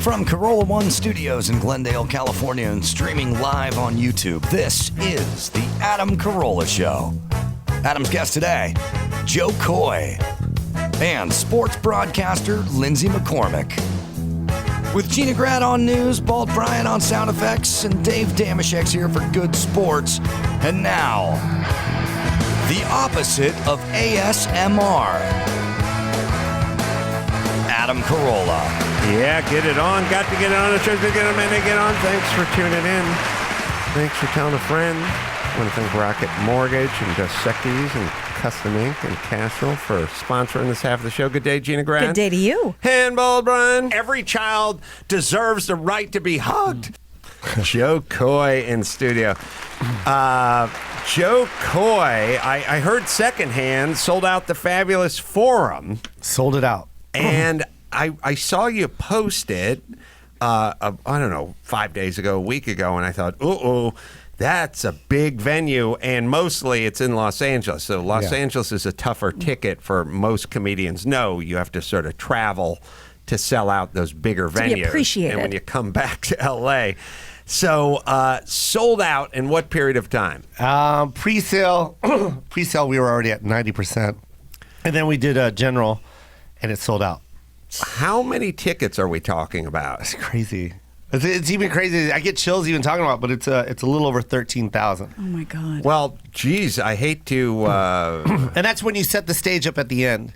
From Corolla One Studios in Glendale, California, and streaming live on YouTube, this is The Adam Carolla Show. Adam's guest today, Jo Koy, and sports broadcaster Lindsay McCormick. With Gina Grad on news, Bald Brian on sound effects, and Dave Damashek's here for good sports. And now, the opposite of ASMR, Adam Carolla. Yeah, get it on. Got to get on. It's to get a minute to get on. Thanks for tuning in. Thanks for telling a friend. I want to thank Rocket Mortgage and Dos Equis and Custom Ink and Castle for sponsoring this half of the show. Good day, Gina Grant. Good day to you. Handball, Brian. Every child deserves the right to be hugged. Jo Koy in studio. Jo Koy, I heard secondhand, sold out the Fabulous Forum. Sold it out. And I saw you post it, I don't know, 5 days ago, a week ago, and I thought, that's a big venue, and mostly it's in Los Angeles. So Los Angeles is a tougher ticket for most comedians. No, you have to sort of travel to sell out those bigger venues. Be appreciated. And when you come back to L.A., so sold out in what period of time? Pre-sale, we were already at 90%. And then we did a general, and it sold out. How many tickets are we talking about? It's crazy. It's even crazy. I get chills even talking about it, but it's a little over 13,000. Oh, my God. Well, geez, I hate to... And that's when you set the stage up at the end.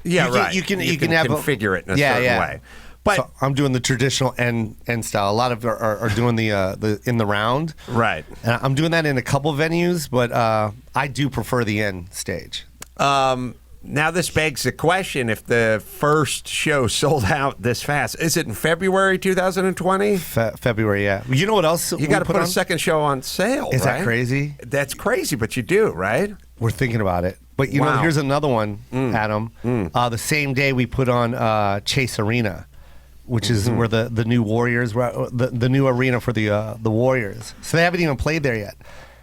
Yeah, right. You can have configure it in a certain way. But so I'm doing the traditional end style. A lot of are doing the in the round. Right. And I'm doing that in a couple venues, but I do prefer the end stage. Now this begs the question, if the first show sold out this fast, is it in February 2020? February, yeah. You know what else? You got to put a second show on sale, Is right? that crazy? That's crazy, but you do, right? We're thinking about it. But you know, here's another one, Adam. The same day we put on Chase Arena, which is where the new Warriors, the new arena for the Warriors. So they haven't even played there yet,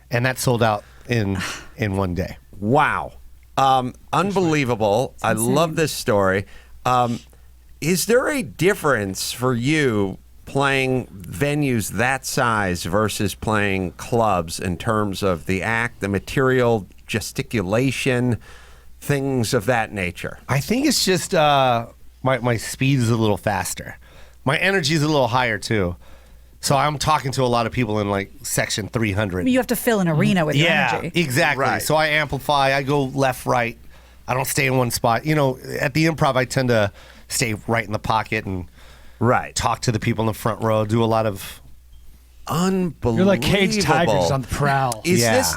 and that sold out in one day. Wow. Unbelievable. I love this story. Is there a difference for you playing venues that size versus playing clubs in terms of the act, the material, gesticulation, things of that nature? I think it's just my speed is a little faster. My energy is a little higher, too. So I'm talking to a lot of people in like section 300. You have to fill an arena with your energy. Yeah, exactly. Right. So I amplify. I go left, right. I don't stay in one spot. You know, at the improv, I tend to stay right in the pocket and talk to the people in the front row. Do a lot of unbelievable. You're like caged tigers on the prowl. Is this?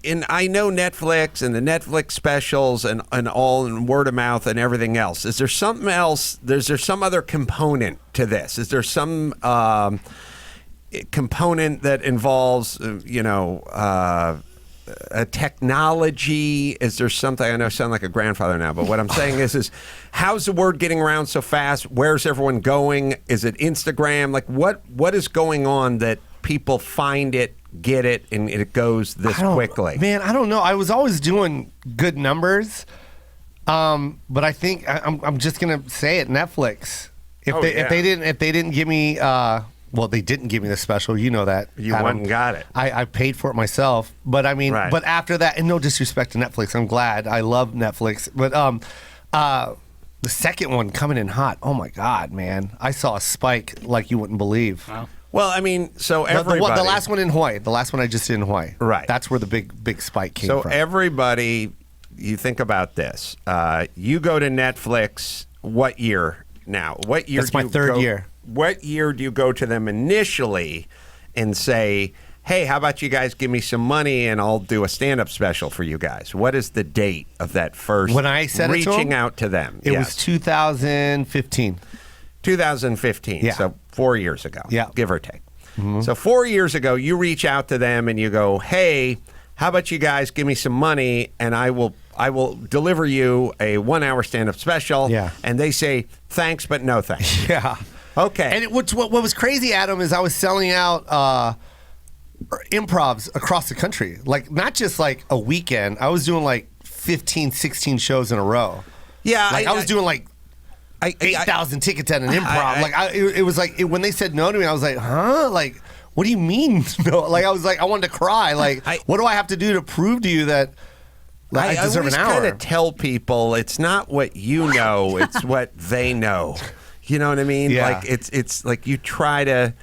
And I know Netflix and the Netflix specials and all and word of mouth and everything else. Is there something else? Is there some other component to this? Is there some component that involves, a technology? Is there something? I know I sound like a grandfather now, but what I'm saying is how's the word getting around so fast? Where's everyone going? Is it Instagram? Like what is going on that people find it, get it, and it goes this quickly? Man, I don't know. I was always doing good numbers, but I think I'm just gonna say it. Netflix. If they didn't give me. Well, they didn't give me the special. You know that. You went and got it. I paid for it myself. But I mean, but after that, and no disrespect to Netflix, I'm glad. I love Netflix. But the second one coming in hot. Oh my God, man! I saw a spike like you wouldn't believe. Wow. Well, I mean, so everybody. The last one in Hawaii. The last one I just did in Hawaii. Right. That's where the big spike came from. So everybody, you think about this. You go to Netflix. What year now? What year? That's my third year. What year do you go to them initially and say, hey, how about you guys give me some money and I'll do a stand-up special for you guys? What is the date of that first when I said reaching out to them? It was 2015. 2015, so 4 years ago, give or take. Mm-hmm. So 4 years ago, you reach out to them and you go, hey, how about you guys give me some money and I will deliver you a 1 hour stand-up special. Yeah. And they say, thanks, but no thanks. Yeah. Okay. And what was crazy, Adam, is I was selling out improvs across the country. Like, not just like a weekend. I was doing like 15, 16 shows in a row. Yeah. Like, I was doing like 8,000 tickets at an improv. It was like when they said no to me, I was like, huh? Like, what do you mean no? Like, I was like, I wanted to cry. Like, what do I have to do to prove to you that I deserve an hour? I always kind of tell people it's not what you know, it's what they know. You know what I mean? Yeah. Like it's like you try to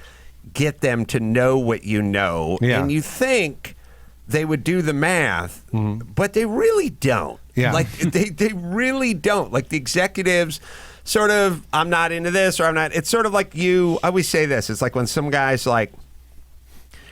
get them to know what you know, and you think they would do the math, but they really don't. Yeah. Like they really don't. Like the executives sort of, I'm not into this or I'm not. It's sort of like I always say this. It's like when some guy's like,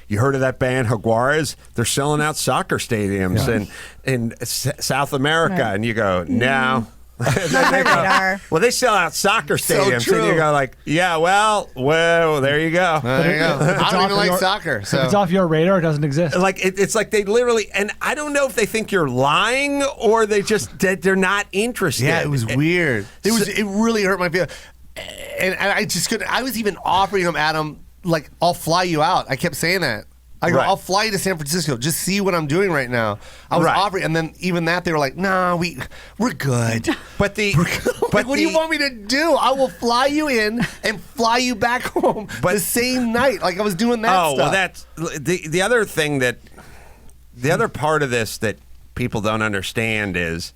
you heard of that band Jaguares? They're selling out soccer stadiums in South America, and you go, no. Well, they sell out soccer stadiums, and you go like, yeah, well, there you go. There you go. I don't even like soccer, so if it's off your radar, it doesn't exist. Like it's like they literally, and I don't know if they think you're lying or they're not interested. Yeah, it was weird. It really hurt my feelings, and I just couldn't. I was even offering him, Adam, like, I'll fly you out. I kept saying that. I go, I'll fly you to San Francisco. Just see what I'm doing right now. I was offering, and then even that they were like, "Nah, we're good." But what do you want me to do? I will fly you in and fly you back home the same night. Like I was doing that. Oh, stuff. well, that's the other thing the other part of this that people don't understand is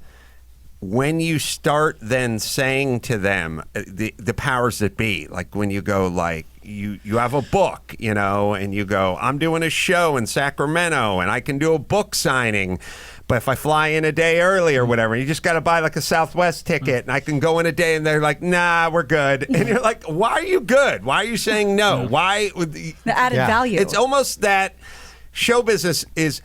when you start then saying to them the powers that be, like when you go like. You have a book, and you go, I'm doing a show in Sacramento and I can do a book signing, but if I fly in a day early or whatever, you just got to buy like a Southwest ticket and I can go in a day, and they're like, nah, we're good. And you're like, why are you good? Why are you saying no? Why? The added value. It's almost that show business is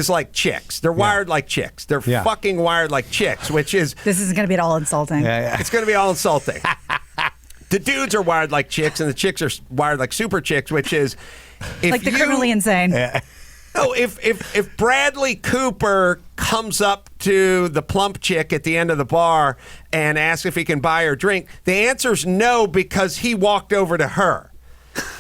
like chicks. They're wired like chicks. They're fucking wired like chicks, which is... This is going to be all insulting. It's going to be all insulting. The dudes are wired like chicks, and the chicks are wired like super chicks, which is like the criminally insane. No, if Bradley Cooper comes up to the plump chick at the end of the bar and asks if he can buy her a drink, the answer's no because he walked over to her.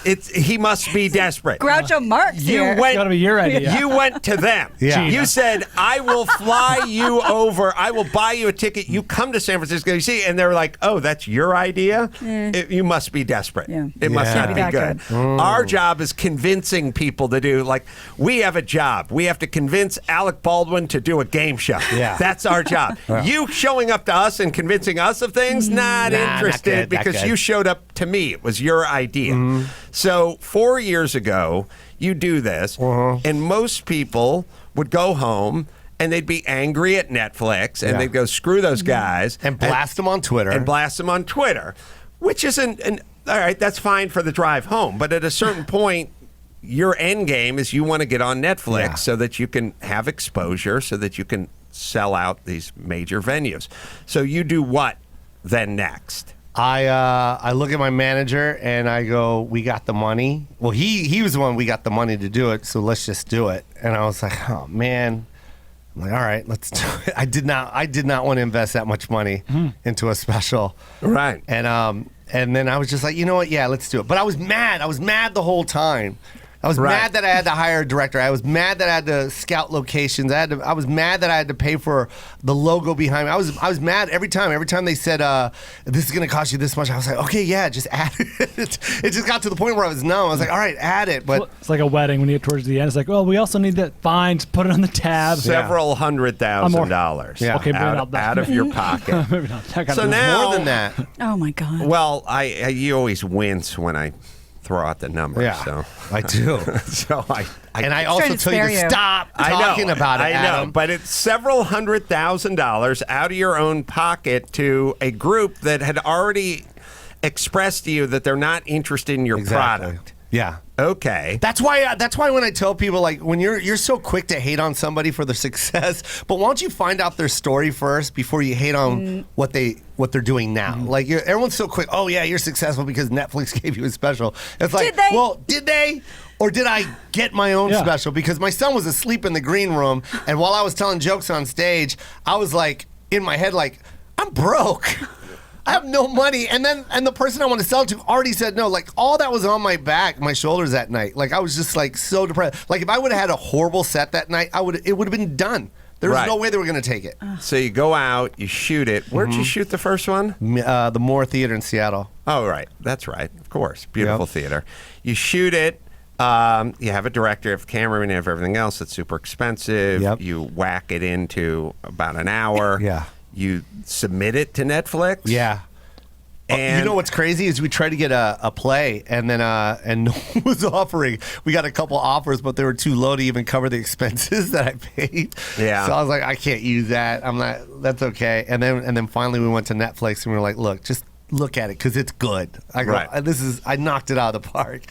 He must be desperate. Groucho Marx here. It's gotta be your idea. You went to them. Yeah. You said, I will fly you over. I will buy you a ticket. You come to San Francisco. You see, and they're like, oh, that's your idea? You must be desperate. Yeah. It must not be good. Our job is convincing people to do, like, we have a job. We have to convince Alec Baldwin to do a game show. Yeah. That's our job. You showing up to us and convincing us of things, not interested because you showed up to me. It was your idea. So 4 years ago, you do this, and most people would go home and they'd be angry at Netflix, and they'd go, screw those guys. And blast them on Twitter. Which isn't, all right, that's fine for the drive home. But at a certain point, your end game is you want to get on Netflix so that you can have exposure, so that you can sell out these major venues. So you do what then next? I look at my manager and I go, we got the money. Well, he was the one we got the money to do it, so let's just do it. And I was like, oh man. I'm like, all right, let's do it. I did not want to invest that much money into a special. Right. And then I was just like, you know what? Yeah, let's do it. But I was mad. I was mad the whole time. I was mad that I had to hire a director. I was mad that I had to scout locations. I was mad that I had to pay for the logo behind me. I was mad every time. Every time they said, this is going to cost you this much, I was like, okay, yeah, just add it. It just got to the point where I was numb. I was like, all right, add it. But it's like a wedding when you get towards the end. It's like, well, we also need that fine. Just put it on the tab. Several $100,000 Okay, out of your pocket. Maybe not. So now, more than that. Oh, my God. Well, you always wince when I throw out the numbers. Yeah, so. I do. So I also tell you to stop talking about it, Adam. But it's several $100,000 out of your own pocket to a group that had already expressed to you that they're not interested in your product. Yeah. Okay. That's why when I tell people, like, when you're so quick to hate on somebody for their success, but why don't you find out their story first before you hate on what they're doing now? Like, everyone's so quick. Oh yeah, you're successful because Netflix gave you a special. It's like, did they? Or did I get my own special? Because my son was asleep in the green room, and while I was telling jokes on stage, I was like, in my head, like, I'm broke. I have no money. And the person I want to sell to already said no. Like, all that was on my back, my shoulders that night. Like, I was just like so depressed. Like, if I would have had a horrible set that night, it would have been done. There was Right. no way they were going to take it. So you go out, you shoot it. Where'd you shoot the first one? The Moore Theater in Seattle. Oh, right. That's right. Of course. Beautiful theater. You shoot it. You have a director, you have a cameraman, you have everything else. It's super expensive. Yep. You whack it into about an hour. Yeah. You submit it to Netflix. Yeah. And You know what's crazy is we tried to get a play, and then and no one was offering. We got a couple offers, but they were too low to even cover the expenses that I paid. Yeah. So I was like, I can't use that. I'm not. That's okay. And then finally we went to Netflix, and we were like, look, just look at it because it's good. I go, Right. I knocked it out of the park.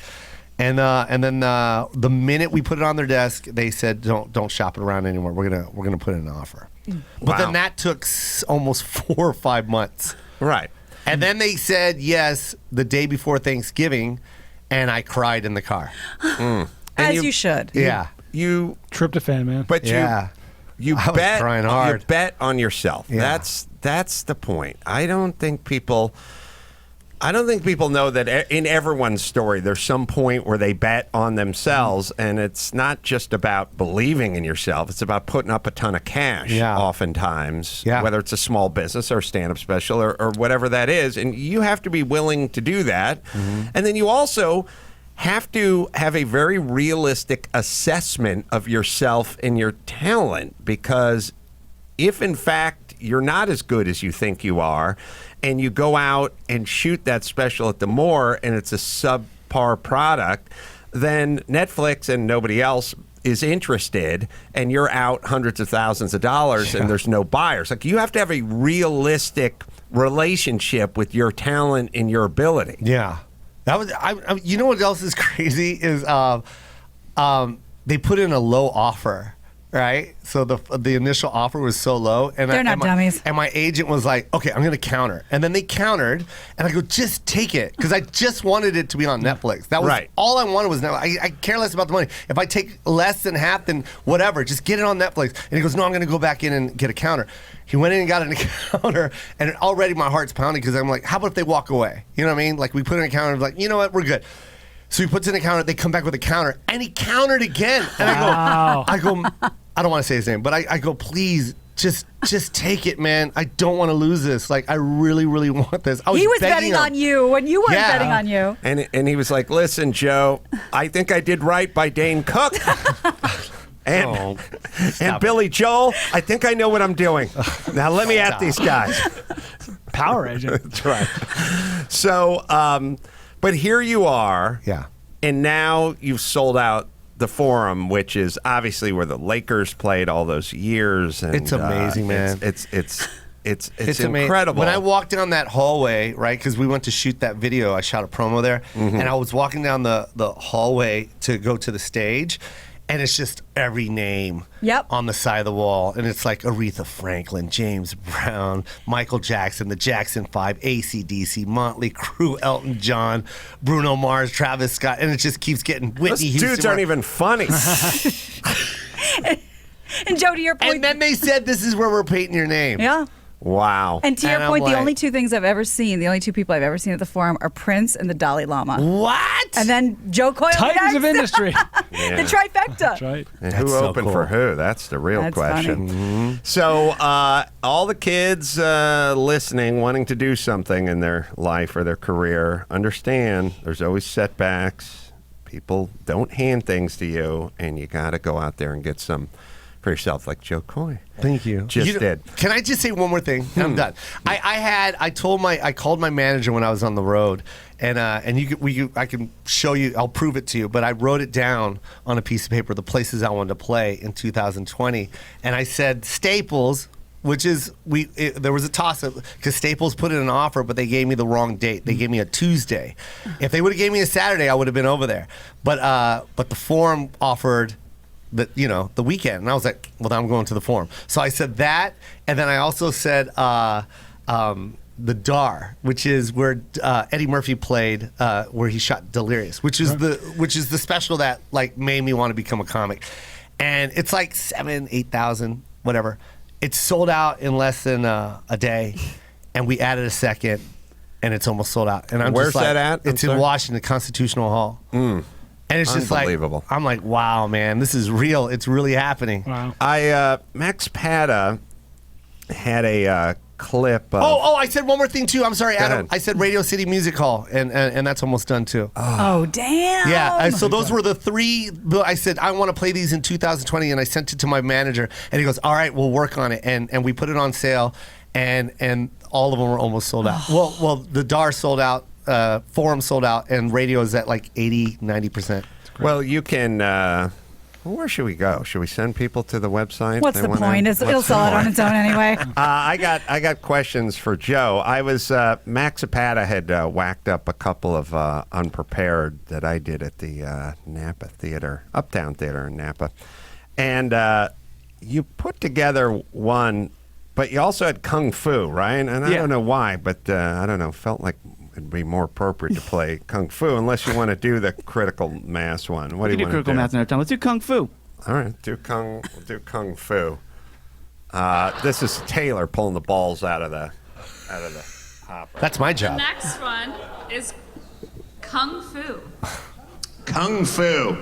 And then the minute we put it on their desk, they said, don't shop it around anymore. We're gonna put in an offer. But then that took almost 4 or 5 months. Right. And then they said yes the day before Thanksgiving, and I cried in the car. As you should. Yeah. You Tryptophan, man. but Yeah. you I was bet crying hard. You bet on yourself. Yeah. That's the point. I don't think people know that in everyone's story there's some point where they bet on themselves, and it's not just about believing in yourself. It's about putting up a ton of cash. Yeah. Oftentimes, Yeah. whether it's a small business or a stand-up special or whatever that is, and you have to be willing to do that. And then you also have to have a very realistic assessment of yourself and your talent, because if in fact you're not as good as you think you are, and you go out and shoot that special at the Moore and it's a subpar product, then Netflix and nobody else is interested, and you're out hundreds of thousands of dollars and there's no buyers. Like, you have to have a realistic relationship with your talent and your ability. Yeah. That was. You know what else is crazy is they put in a low offer. Right, so the initial offer was so low, and They're not dummies. And my agent was like, "Okay, I'm going to counter," and then they countered, and I go, "Just take it," because I just wanted it to be on Netflix. That was Right. all I wanted was Netflix. I care less about the money. If I take less than half, then whatever, just get it on Netflix. And he goes, "No, I'm going to go back in and get a counter." He went in and got a counter, and already my heart's pounding because I'm like, "How about if they walk away?" You know what I mean? Like, we put in a counter, like, you know what, we're good. So he puts in a counter. They come back with a counter, and he countered again. And I go, I don't want to say his name, but I go, please, just take it, man. I don't want to lose this. Like, I really, really want this. He was begging betting him. on you when you weren't Yeah. betting on you. And he was like, "Listen, Joe, I think I did right by Dane Cook." And Billy Joel, I think I know what I'm doing. Now let me at these guys. Power agent. That's right. So, but here you are. Yeah. And now you've sold out the Forum, which is obviously where the Lakers played all those years. And, It's amazing, man. It's amazing. incredible. When I walked down that hallway, right, because we went to shoot that video, I shot a promo there, and I was walking down the hallway to go to the stage, and it's just every name on the side of the wall. And it's like Aretha Franklin, James Brown, Michael Jackson, the Jackson 5, AC/DC, Motley Crue, Elton John, Bruno Mars, Travis Scott. And it just keeps getting Whitney Those Houston. dudes aren't even funny. And Joe, to your point. And then they said, this is where we're painting your name. Yeah. Wow. And to your And I'm point, the like- only two things I've ever seen, the only two people I've ever seen at the Forum are Prince and the Dalai Lama. What? And then Jo Koy. Titans of industry. The trifecta. That's right. And That's who so opened cool. for who? That's the real That's question. funny. So, all the kids listening, wanting to do something in their life or their career, understand there's always setbacks. People don't hand things to you, and you got to go out there and get some for yourself, like Jo Koy. Thank you. Just did. Can I just say one more thing? I'm done. I called my manager when I was on the road, and I can show you. I'll prove it to you. But I wrote it down on a piece of paper, the places I wanted to play in 2020, and I said Staples. Which is there was a toss-up because Staples put in an offer, but they gave me the wrong date. They gave me a Tuesday. If they would have gave me a Saturday, I would have been over there. But the Forum offered the weekend, and I was like, well, then I'm going to the Forum. So I said that, and then I also said the Dar, which is where Eddie Murphy played, where he shot Delirious, which is the special that like made me want to become a comic, and it's like 7,000-8,000, whatever. It's sold out in less than a day, and we added a second, and it's almost sold out. And I'm Where's just like, that at? It's in Washington, Constitutional Hall. And And it's just like, unbelievable. I'm like, wow, man, this is real. It's really happening. Wow. Max Pata had a clip. Of, I said one more thing too. I'm sorry, Go Adam. ahead. I said Radio City Music Hall, and that's almost done too. Oh, damn. Yeah, so those were the three. I said I want to play these in 2020, and I sent it to my manager, and he goes, "All right, we'll work on it." And we put it on sale, and all of them were almost sold out. well, the DAR sold out, Forum sold out, and radio is at like 80-90%. well, you can. Where should we go? Should we send people to the website? What's the point? It'll sell it on its own anyway. I got questions for Joe. I was Max Zapata had whacked up a couple of Unprepared that I did at the Napa Theater, Uptown Theater in Napa, and you put together one, but you also had Kung Fu, right? And I don't know why, but I don't know. Felt like it'd be more appropriate to play Kung Fu unless you want to do the critical mass one. What do you want to do? Critical mass another time. Let's do Kung Fu. All right, we'll do Kung Fu. This is Taylor pulling the balls out of the hopper. That's my The job. next one is Kung Fu. Kung Fu.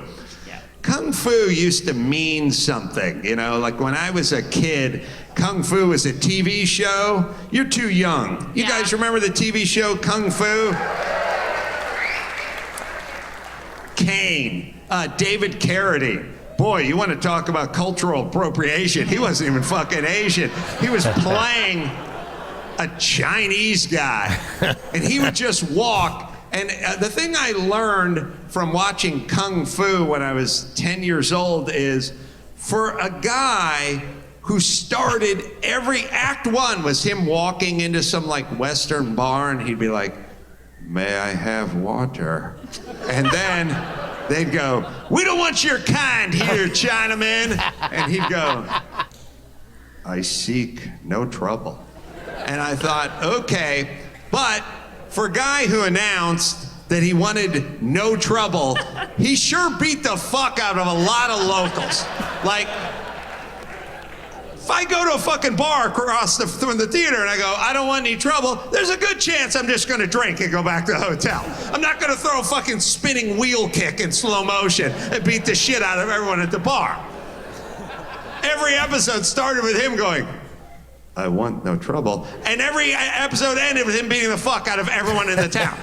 Kung Fu used to mean something, you know, like when I was a kid, Kung Fu was a TV show. You're too young. You guys remember the TV show Kung Fu? Caine, David Carradine. Boy, you want to talk about cultural appropriation. He wasn't even fucking Asian. He was playing a Chinese guy, and he would just walk. And the thing I learned from watching Kung Fu when I was 10 years old is for a guy who started every act one was him walking into some like Western bar and he'd be like, "May I have water?" And then they'd go, "We don't want your kind here, Chinaman." And he'd go, "I seek no trouble." And I thought, okay, but for a guy who announced that he wanted no trouble, he sure beat the fuck out of a lot of locals. Like, if I go to a fucking bar across from the theater and I go, "I don't want any trouble," there's a good chance I'm just gonna drink and go back to the hotel. I'm not gonna throw a fucking spinning wheel kick in slow motion and beat the shit out of everyone at the bar. Every episode started with him going, "I want no trouble," and every episode ended with him beating the fuck out of everyone in the town.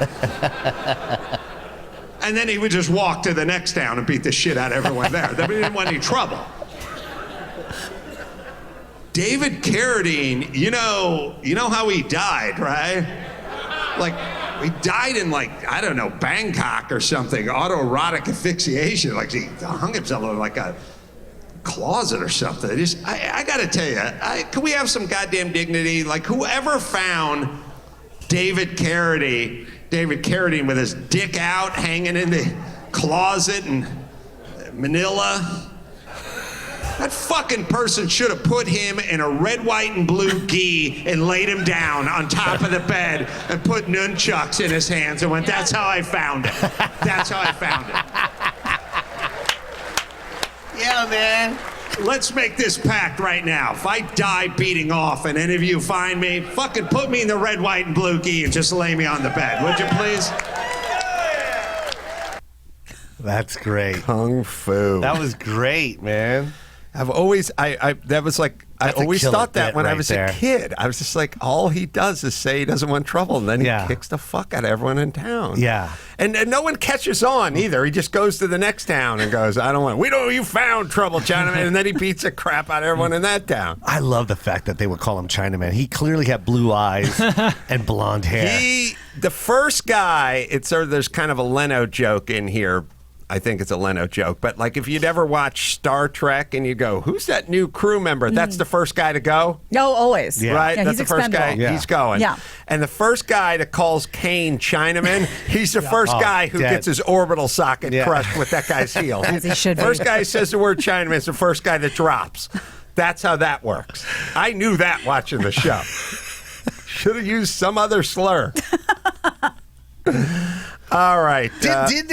And then he would just walk to the next town and beat the shit out of everyone there. They didn't want any trouble. David Carradine, you know how he died, right? Like, he died in like, I don't know, Bangkok or something, autoerotic asphyxiation. Like he hung himself in like a closet or something. I gotta tell you, can we have some goddamn dignity? Like, whoever found David Carradine with his dick out hanging in the closet in Manila, that fucking person should have put him in a red, white, and blue gi and laid him down on top of the bed and put nunchucks in his hands and went, "That's how I found it. That's how I found it." Yeah, man. Let's make this pact right now. If I die beating off and any of you find me, fucking put me in the red, white, and blue gi and just lay me on the bed, would you please? That's great. Kung Fu. That was great, man. I've always, that was like, I That's a always killer thought that bit when I right was there. a kid. I was just like, all he does is say he doesn't want trouble, and then he Yeah. kicks the fuck out of everyone in town. Yeah. And no one catches on either. He just goes to the next town and goes, you found trouble, Chinaman. And then he beats the crap out of everyone in that town. I love the fact that they would call him Chinaman. He clearly had blue eyes and blonde hair. The first guy, there's kind of a Leno joke in here. I think it's a Leno joke, but like if you'd ever watch Star Trek and you go, "Who's that new crew member?" That's the first guy to go. No, always. Yeah. Right? Yeah, That's he's the first guy. expendable. Yeah. He's going. Yeah. And the first guy that calls Caine Chinaman, he's the first Oh, guy who dead. gets his orbital socket Yeah. crushed with that guy's heel. As he should be. First guy who says the word Chinaman is the first guy that drops. That's how that works. I knew that watching the show. Should have used some other slur. All right. Did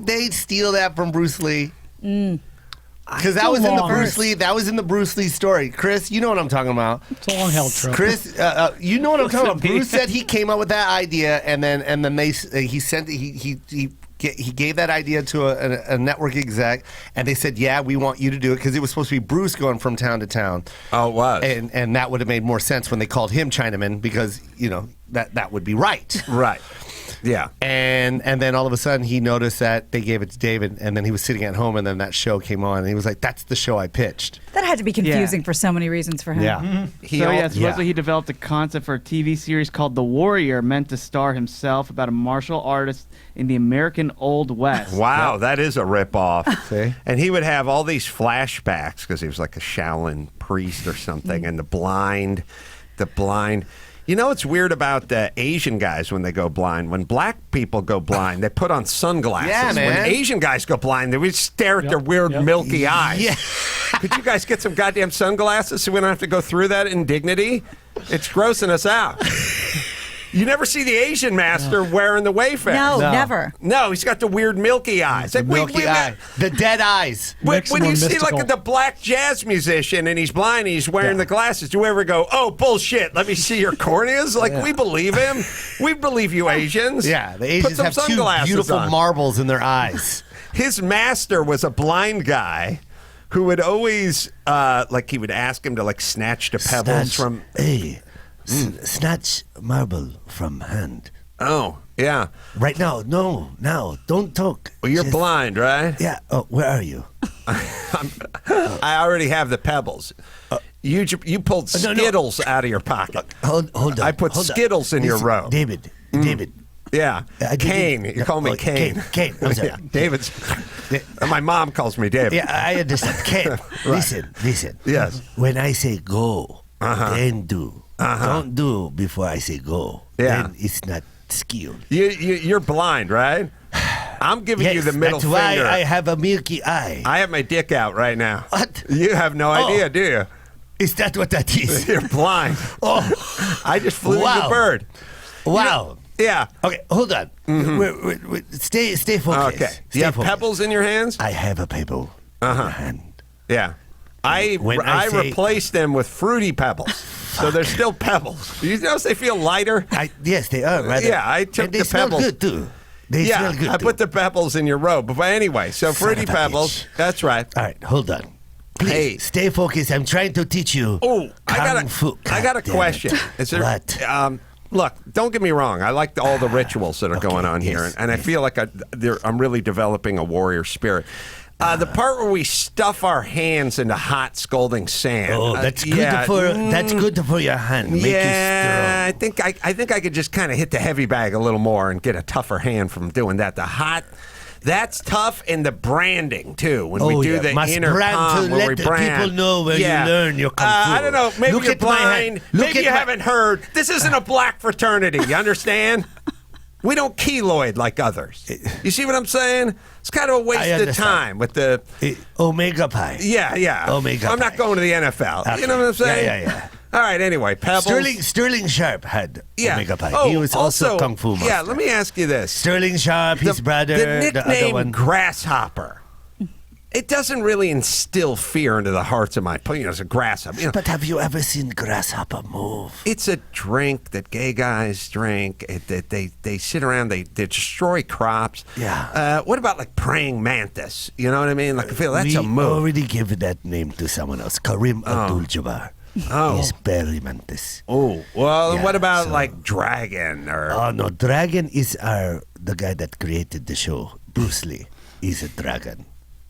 they steal that from Bruce Lee? Because that was in the long. Bruce Lee. That was in the Bruce Lee story. Chris, you know what I'm talking about. It's a long held trope. Chris, you know what I'm talking about. Listen, Bruce said he came up with that idea, and then he he gave that idea to a network exec, and they said, "Yeah, we want you to do it," because it was supposed to be Bruce going from town to town. Oh, it was. And that would have made more sense when they called him Chinaman, because that would be right. Right. Yeah. And then all of a sudden he noticed that they gave it to David, and then he was sitting at home, and then that show came on, and he was like, "That's the show I pitched." That had to be confusing for so many reasons for him. Yeah. Supposedly he developed a concept for a TV series called The Warrior, meant to star himself about a martial artist in the American Old West. Wow, that is a ripoff. See? And he would have all these flashbacks because he was like a Shaolin priest or something, and the blind. You know what's weird about the Asian guys when they go blind? When black people go blind, they put on sunglasses. Yeah, man. When Asian guys go blind, they would stare at their weird milky eyes. Yeah. Could you guys get some goddamn sunglasses so we don't have to go through that indignity? It's grossing us out. You never see the Asian master wearing the Wayfair. No, never. No, he's got the weird milky eyes. Like, Milky eye. The dead eyes. When Makes you more see mystical. like the black jazz musician and he's blind and he's wearing the glasses, do you ever go, "Oh, bullshit, let me see your corneas"? Like, we believe him. We believe you Asians. Yeah, the Put Asians some have two sunglasses beautiful on. marbles in their eyes. His master was a blind guy who would always, he would ask him to, like, snatch the pebbles from... Hey, snatch marble from hand. Oh, yeah. Right now, no, don't talk. Well, you're Just- blind, right? Yeah. Oh, where are you? I already have the pebbles. You pulled no. Skittles out of your pocket. Hold on. I put hold on. Skittles in your Listen, row. David. Yeah. Caine. You call me Caine. Caine. I'm sorry. Yeah, David's. My mom calls me David. Yeah, I understand. Caine. Listen. Yes. When I say go, then do. Don't do before I say go. Yeah. Then it's not skilled. You're blind, right? I'm giving you the middle that's why finger. I have a milky eye. I have my dick out right now. What? You have no idea, do you? Is that what that is? You're blind. Oh, I just flew Wow. the bird. wow. Yeah. Okay, hold on. Stay focused. Okay. Do Stay you have focused. pebbles in your hands? I have a pebble in my hand. Yeah. I When I say- replaced them with fruity pebbles. So they're still pebbles. You notice they feel lighter? Yes, they are. Rather. Yeah, I took and they the smell pebbles. good too. They Yeah, smell good I too. put the pebbles in your robe. But anyway, so Son fruity of a pebbles. bitch. That's right. All right, hold on. Please Hey. stay focused. I'm trying to teach you. Oh, I Kung Fu. got a God damn question. it. Is there, What? Look, don't get me wrong. I like all the rituals that are going on here, yes, and I feel like I'm really developing a warrior spirit. The part where we stuff our hands into hot, scalding sand. Oh, that's good for your hand. Make Yeah, it strong. I think I could just kind of hit the heavy bag a little more and get a tougher hand from doing that. The hot. That's tough, and the branding too. When we do the Must inner brand palm, to where let we the brand. people know where you learn your kung fu. I don't know. Maybe Look you're at my hand. blind. Look Maybe at you my- haven't heard. This isn't a black fraternity. You understand? We don't keloid like others. You see what I'm saying? It's kind of a waste of understand. time with the. Omega Pi. Yeah. Omega I'm not Pi. going to the NFL. Okay. You know what I'm saying? Yeah. All right. Anyway, pebbles. Sterling Sharp had Yeah. Omega Pi. Oh, he was also Kung Fu master. Yeah. Let me ask you this. Sterling Sharp, his brother, The the other nickname one. Grasshopper. It doesn't really instill fear into the hearts of my people. It's a grasshopper. But have you ever seen Grasshopper move? It's a drink that gay guys drink. They sit around. They destroy crops. Yeah. What about like praying mantis? You know what I mean? Like I feel that's a we move. already gave that name to someone else. Karim Abdul-Jabbar. Oh. He's Barry Mantis. Oh well. Yeah, what about so- like dragon or? Oh no, Dragon is the guy that created the show. Bruce Lee is a dragon.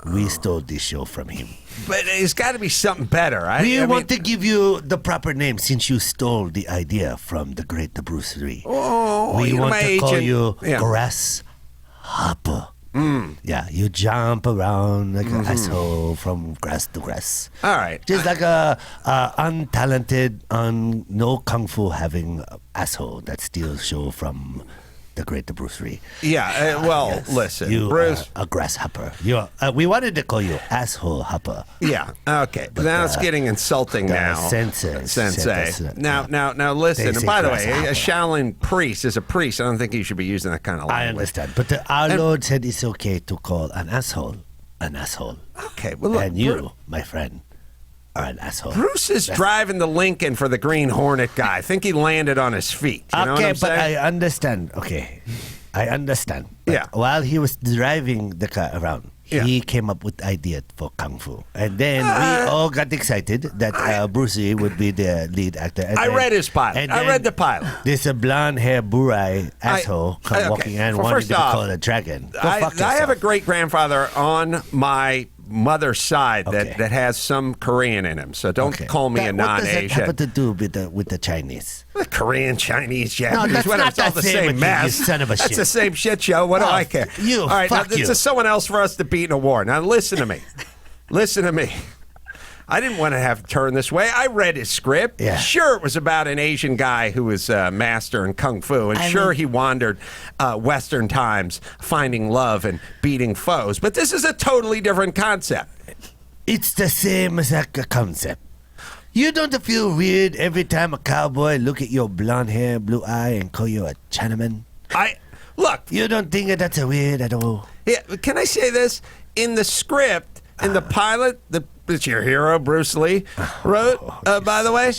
We stole this show from him. But it's got to be something better. We I want mean, to give you the proper name since you stole the idea from the great Bruce Lee. Oh, we you know, want my to call agent- you yeah. Grasshopper. Yeah, you jump around like an asshole from grass to grass. All right. Just like a untalented, no kung fu having asshole that steals show from the great Bruce Lee. Yeah. Well, Yes. listen, you Bruce. are a grasshopper. We wanted to call you asshole hopper. Yeah. Okay. Now it's getting insulting now. Sensei. Now listen. They And say by the way, a grasshopper. Shaolin priest is a priest. I don't think you should be using that kind of I language. understand, but our Lord said it's okay to call an asshole an asshole. Okay. Well, look, And you, my friend, are an asshole. Bruce is driving the Lincoln for the Green Hornet guy. I think he landed on his feet. You know what Okay, I'm but saying? I understand. Okay. I understand. But Yeah. while he was driving the car around, he came up with the idea for Kung Fu. And then we all got excited that Bruce Lee would be the lead actor. And I then- read his pilot. and I then read the pilot. This blonde hair burai asshole come okay. walking and Well, wanted first to be off, called a dragon. Go I fuck have a yourself. great grandfather on my mother's side Okay. that has some Korean in him. So don't Okay. call me a What does that non-Asian. happen to do with the Chinese? Korean, Chinese, Japanese, that's whatever. not It's all the the same same with you, mess. you son of a That's shit. the same shit show. What do Oh, I care? you, all right, fuck now, you. this is someone else for us to beat in a war. Now listen to me. Listen to me. I didn't want to have to turn this way. I read his script. Yeah. Sure, it was about an Asian guy who was a master in kung fu, and he wandered Western times, finding love and beating foes. But this is a totally different concept. It's the same exact concept. You don't feel weird every time a cowboy look at your blonde hair, blue eye, and call you a Chinaman? Look. You don't think that that's weird at all? Yeah, can I say this? In the script, in the pilot, that your hero, Bruce Lee, wrote, by the way,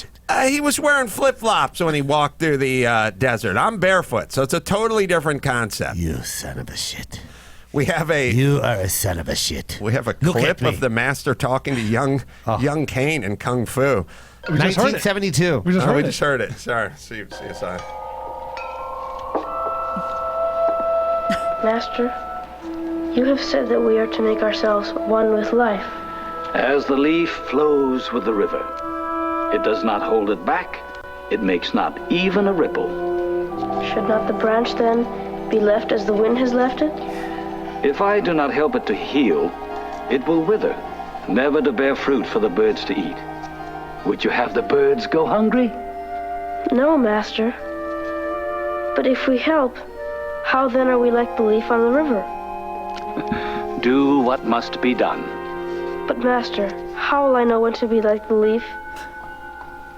he was wearing flip-flops when he walked through the desert. I'm barefoot, so it's a totally different concept. You son of a shit. You are a son of a shit. We have a Look clip at me. of the master talking to young Caine in Kung Fu. We just heard it. 1972. We just heard we it. just heard it. Sorry. See you aside. Master, you have said that we are to make ourselves one with life. As the leaf flows with the river, it does not hold it back. It makes not even a ripple. Should not the branch then be left as the wind has left it? If I do not help it to heal, it will wither, never to bear fruit for the birds to eat. Would you have the birds go hungry? No, Master. But if we help, how then are we like the leaf on the river? Do what must be done. But Master, how will I know when to be like the leaf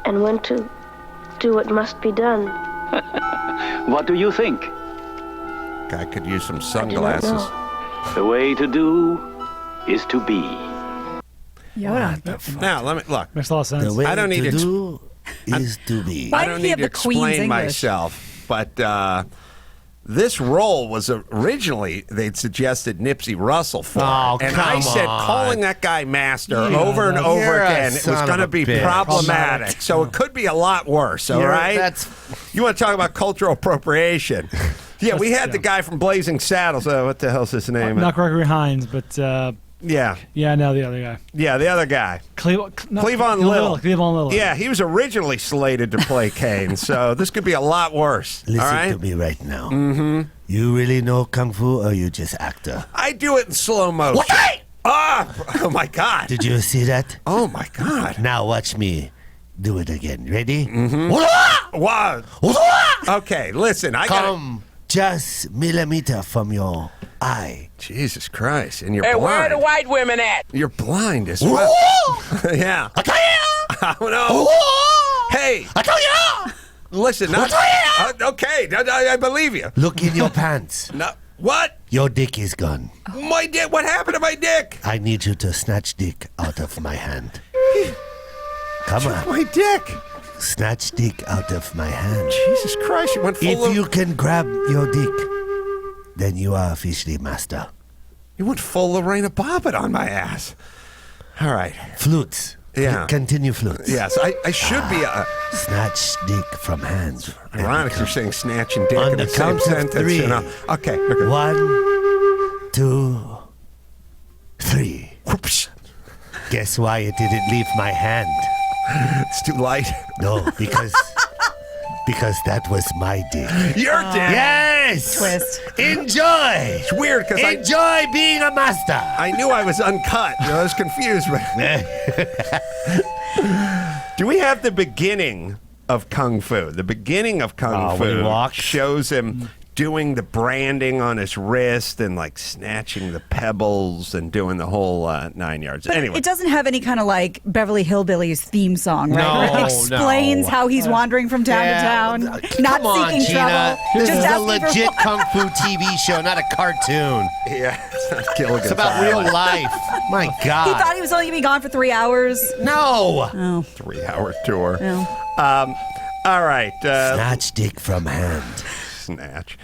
and when to do what must be done? What do you think? Guy could use some sunglasses. The way to do is to be. Yoda. Now, let me look. Makes a lot of sense. The way I don't need to to do is to be. Why I did don't he need have to the Queen's explain English? myself, but this role was originally they'd suggested Nipsey Russell for, Oh, and I come said on. calling that guy master Yeah, over and that's- over You're a again, it was son going to of a be bitch. problematic. So it could be a lot worse. All right, you want to talk about cultural appropriation? Yeah, we had the guy from Blazing Saddles. What the hell's his name? Not Gregory Hines, but Yeah, no, the other guy. yeah, the other guy. Cleavon Little. Cleavon Little. Yeah, he was originally slated to play Caine, so this could be a lot worse. Listen all right? to me right now. Mm-hmm. You really know Kung Fu or you just actor? I do it in slow motion. Oh my God. Did you see that? Oh my God. Now watch me do it again. Ready? Wow. Okay, listen, I got Come just millimeter from your eye. Jesus Christ, and you're blind. Where are the white women at? You're blind as well. Yeah. I tell ya! Oh no. Hey. I tell ya! Listen. Okay, I believe you. Look in your pants. No. What? Your dick is gone. My dick? What happened to my dick? I need you to snatch dick out of my hand. Come on. My dick. Snatch dick out of my hand. Jesus Christ, you went full If of... you can grab your dick, then you are officially master. You went full Lorena Bobbitt on my ass. All right. Flutes. Yeah. Continue flutes. Yes, I should be a... Snatch dick from hands. Ironic you're saying snatch and dick On in the the same count of sentence. three. You know? Okay. 1, 2, 3. Whoops. Guess why it didn't leave my hand? It's too light. No, because that was my dick. Your dick. Yes. Twist. Enjoy. It's weird because Enjoy being a master. I knew I was uncut. I was confused. But do we have the beginning of Kung Fu? The beginning of Kung when he Fu walks? shows him doing the branding on his wrist and like snatching the pebbles and doing the whole 9 yards. But Anyway, it doesn't have any kind of like Beverly Hillbillies theme song, right? No, Where it explains no. how he's wandering from town to town, not Come on, seeking Gina. trouble. This just is a asking for legit one. kung fu TV show, not a cartoon. yeah, it's not Gilligan's It's about real Island. life. My He God. thought he was only going to be gone for 3 hours. No. Oh, 3-hour tour. no. All right. Snatch dick from hand. Snatch.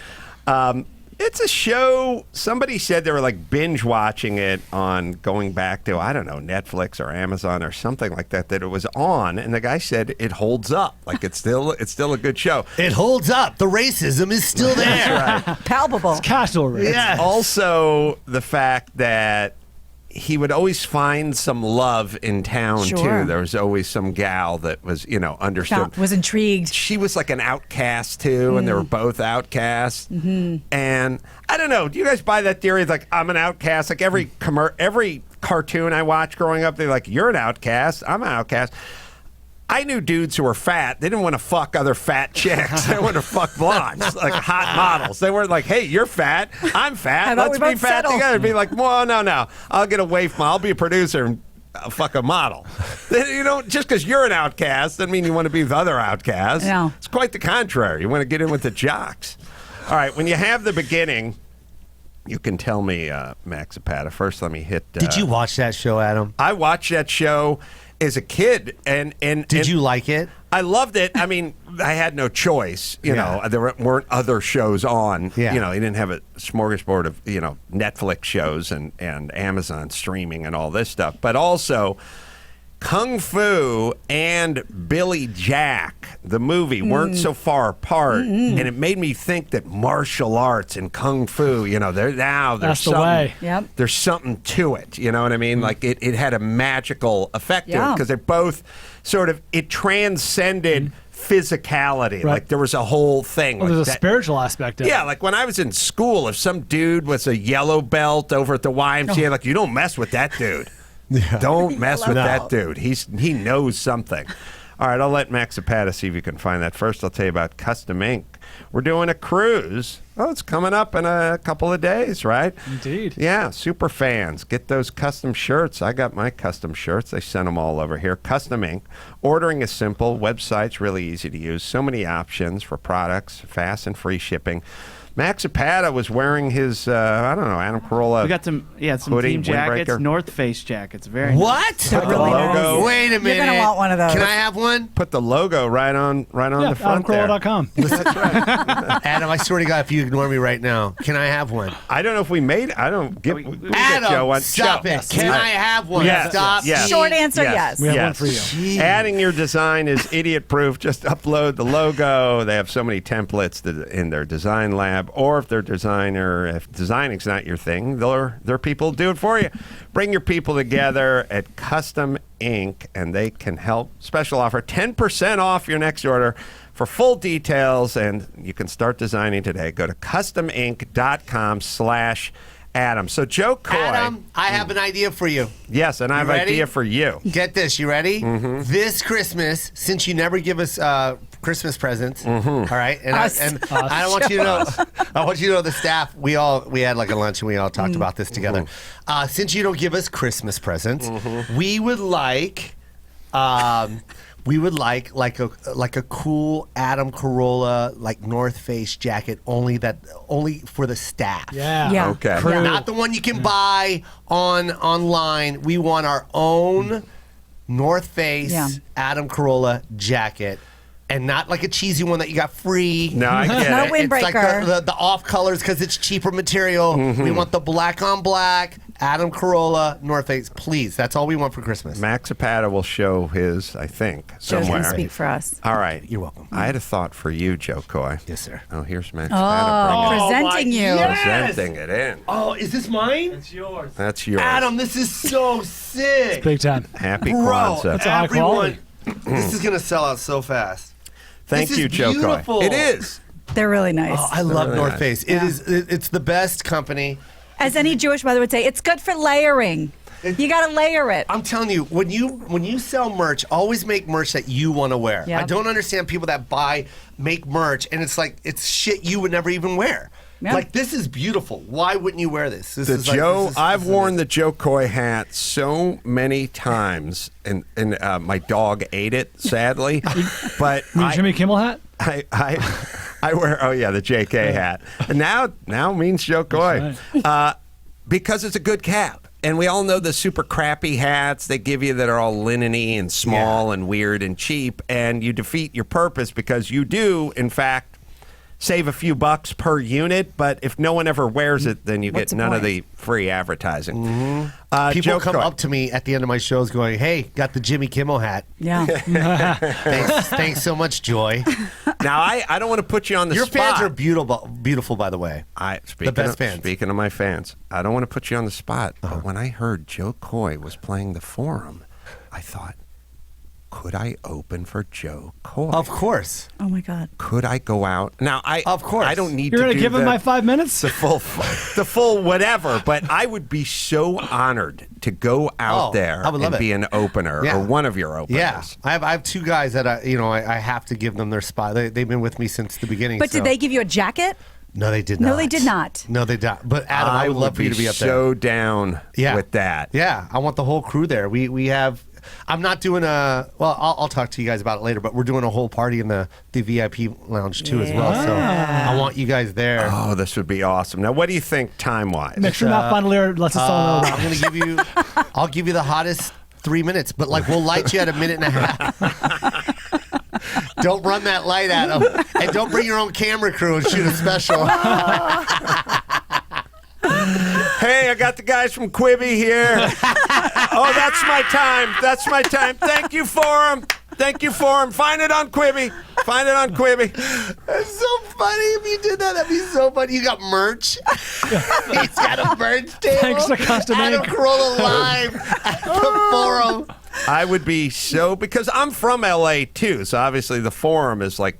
It's a show. Somebody said they were like binge watching it on going back to, I don't know, Netflix or Amazon or something like that it was on. And the guy said it holds up. Like it's still a good show. It holds up. The racism is still there. That's right. Palpable. It's casual race. Yes. Also, the fact that he would always find some love in town, Sure. too. There was always some gal that was, understood. Was intrigued. She was like an outcast, too, and they were both outcasts. Mm-hmm. And I don't know. Do you guys buy that theory? It's like, I'm an outcast. Like every cartoon I watched growing up, they're like, you're an outcast. I'm an outcast. I knew dudes who were fat. They didn't want to fuck other fat chicks. They wanted to fuck blondes, like hot models. They weren't like, hey, you're fat. I'm fat. Let's be fat together. Be like, well, no. I'll get a waif. I'll be a producer and I'll fuck a model. Just because you're an outcast doesn't mean you want to be with other outcasts. No. It's quite the contrary. You want to get in with the jocks. All right, when you have the beginning, you can tell me, Max Zapata. First, let me hit. Did you watch that show, Adam? I watched that show as a kid, and did you like it? I loved it. I mean, I had no choice. You know, there weren't other shows on. Yeah. You know, he didn't have a smorgasbord of Netflix shows and Amazon streaming and all this stuff. But also, Kung Fu and Billy Jack, the movie, weren't so far apart, and it made me think that martial arts and Kung Fu, there's That's the something. way. Yep. There's something to it. You know what I mean? Like it had a magical effect to it because they both it transcended physicality. Right. Like there was a whole thing. Well, like there's a spiritual aspect of it. Yeah, like when I was in school, if some dude was a yellow belt over at the YMCA, like you don't mess with that dude. Don't mess with that dude. He knows something. All right, I'll let Max Zapata see if you can find that. First, I'll tell you about Custom Ink. We're doing a cruise. Oh, it's coming up in a couple of days, right? Indeed. Yeah, super fans. Get those custom shirts. I got my custom shirts. They sent them all over here. Custom Ink. Ordering is simple. Website's really easy to use. So many options for products. Fast and free shipping. Max Zapata was wearing his, Adam Carolla. We got some hoodie, team jackets, windbreaker. North Face jackets. Very What? nice. Put the logo. nice. Wait a minute. You're gonna want one of those. Can I have one? Put the logo right on the front there. AdamCarolla.com. Adam, I swear to God, if you ignore me right now, can I have one? I don't know if we made it. I don't get. We get Adam, Joe one. stop Joe. it. Can I have one? Yes. Stop. Yes. Short answer, yes. We have one for you. Jeez. Adding your design is idiot-proof. Just upload the logo. They have so many templates in their design lab. Or if if designing's not your thing, their people do it for you. Bring your people together at Custom Ink, and they can help. Special offer, 10% off your next order. For full details, and you can start designing today, go to customink.com/Adam. So Jo Koy. Adam, I have an idea for you. Yes, and I have an ready? idea for you. Get this. You ready? This Christmas, since you never give us Christmas presents, all right? And I don't want you to know. I want you to know the staff. We had like a lunch and we all talked about this together. Since you don't give us Christmas presents, we would like. like a cool Adam Carolla North Face jacket, only for the staff. Yeah. Okay. Crew. Not the one you can buy online. We want our own North Face Adam Carolla jacket. And not like a cheesy one that you got free. No, I get No it. windbreaker. It's like the off colors because it's cheaper material. We want the black on black Adam Carolla North Face. Please, that's all we want for Christmas. Max Zapata will show his, I think, Joe's somewhere. gonna speak for us. All right. You're welcome. I had a thought for you, Jo Koy. Yes, sir. Oh, here's Max Zapata. Presenting you. Presenting it in. Oh, is this mine? It's yours. That's yours. Adam, this is so sick. Big time. Happy Bro, Kwanzaa. That's a high quality. This is gonna sell out so fast. Thank This you, is Jo Koy. beautiful. It is. They're really nice. Oh, I love Really North nice. Face. It's the best company. As any Jewish mother would say, it's good for layering. You got to layer it. I'm telling you, when you sell merch, always make merch that you want to wear. Yeah. I don't understand people that make merch and it's shit you would never even wear. Yeah. Like, this is beautiful. Why wouldn't you wear this? I've worn the Jo Koy hat so many times, and my dog ate it, sadly. But Jimmy Kimmel hat? I wear the JK hat. And now means Jo Koy. That's Because it's a good cap. And we all know the super crappy hats they give you that are all linen-y and small and weird and cheap, and you defeat your purpose because you do, in fact, save a few bucks per unit, but if no one ever wears it, then you What's get the none of point? the free advertising. People Jo come Koy. up to me at the end of my shows going, "Hey, got the Jimmy Kimmel hat. Yeah. Thanks so much, Joy." Now, I don't want to put you on the Your spot. fans are beautiful, by the way. Speaking of my fans, I don't want to put you on the spot, but when I heard Jo Koy was playing the Forum, I thought, could I open for Jo Koy? Of course. Oh my God. Could I go out? Now, Of course. I don't need You're to gonna do give him my 5 minutes? the full whatever, but I would be so honored to go out there I would love and it. be an opener Yeah. or one of your openers. Yeah, I have 2 guys that I have to give them their spot. They've been with me since the beginning. But so. did they give you a jacket? No, they did not. No, they did not. No, they did. But Adam, I would love for you to be up there. so down with that. Yeah, I want the whole crew there. We have. I'm not doing a. Well, I'll talk to you guys about it later. But we're doing a whole party in the VIP lounge too as well. So I want you guys there. Oh, this would be awesome. Now, what do you think time-wise? Make sure Matt Fondelier lets us all know about I'm it. gonna give you. I'll give you the hottest 3 minutes, but like we'll light you at a minute and a half. Don't run that light at them, and don't bring your own camera crew and shoot a special. Hey, I got the guys from Quibi here. Oh, that's my time. That's my time. Thank you for them. Thank you for them. Find it on Quibi. Find it on Quibi. That's so funny if you did that. That'd be so funny. You got merch. He's got a merch table. Thanks to Custom Adam Ink. Carolla live at the Forum. I would be so, because I'm from LA too, so obviously the Forum is like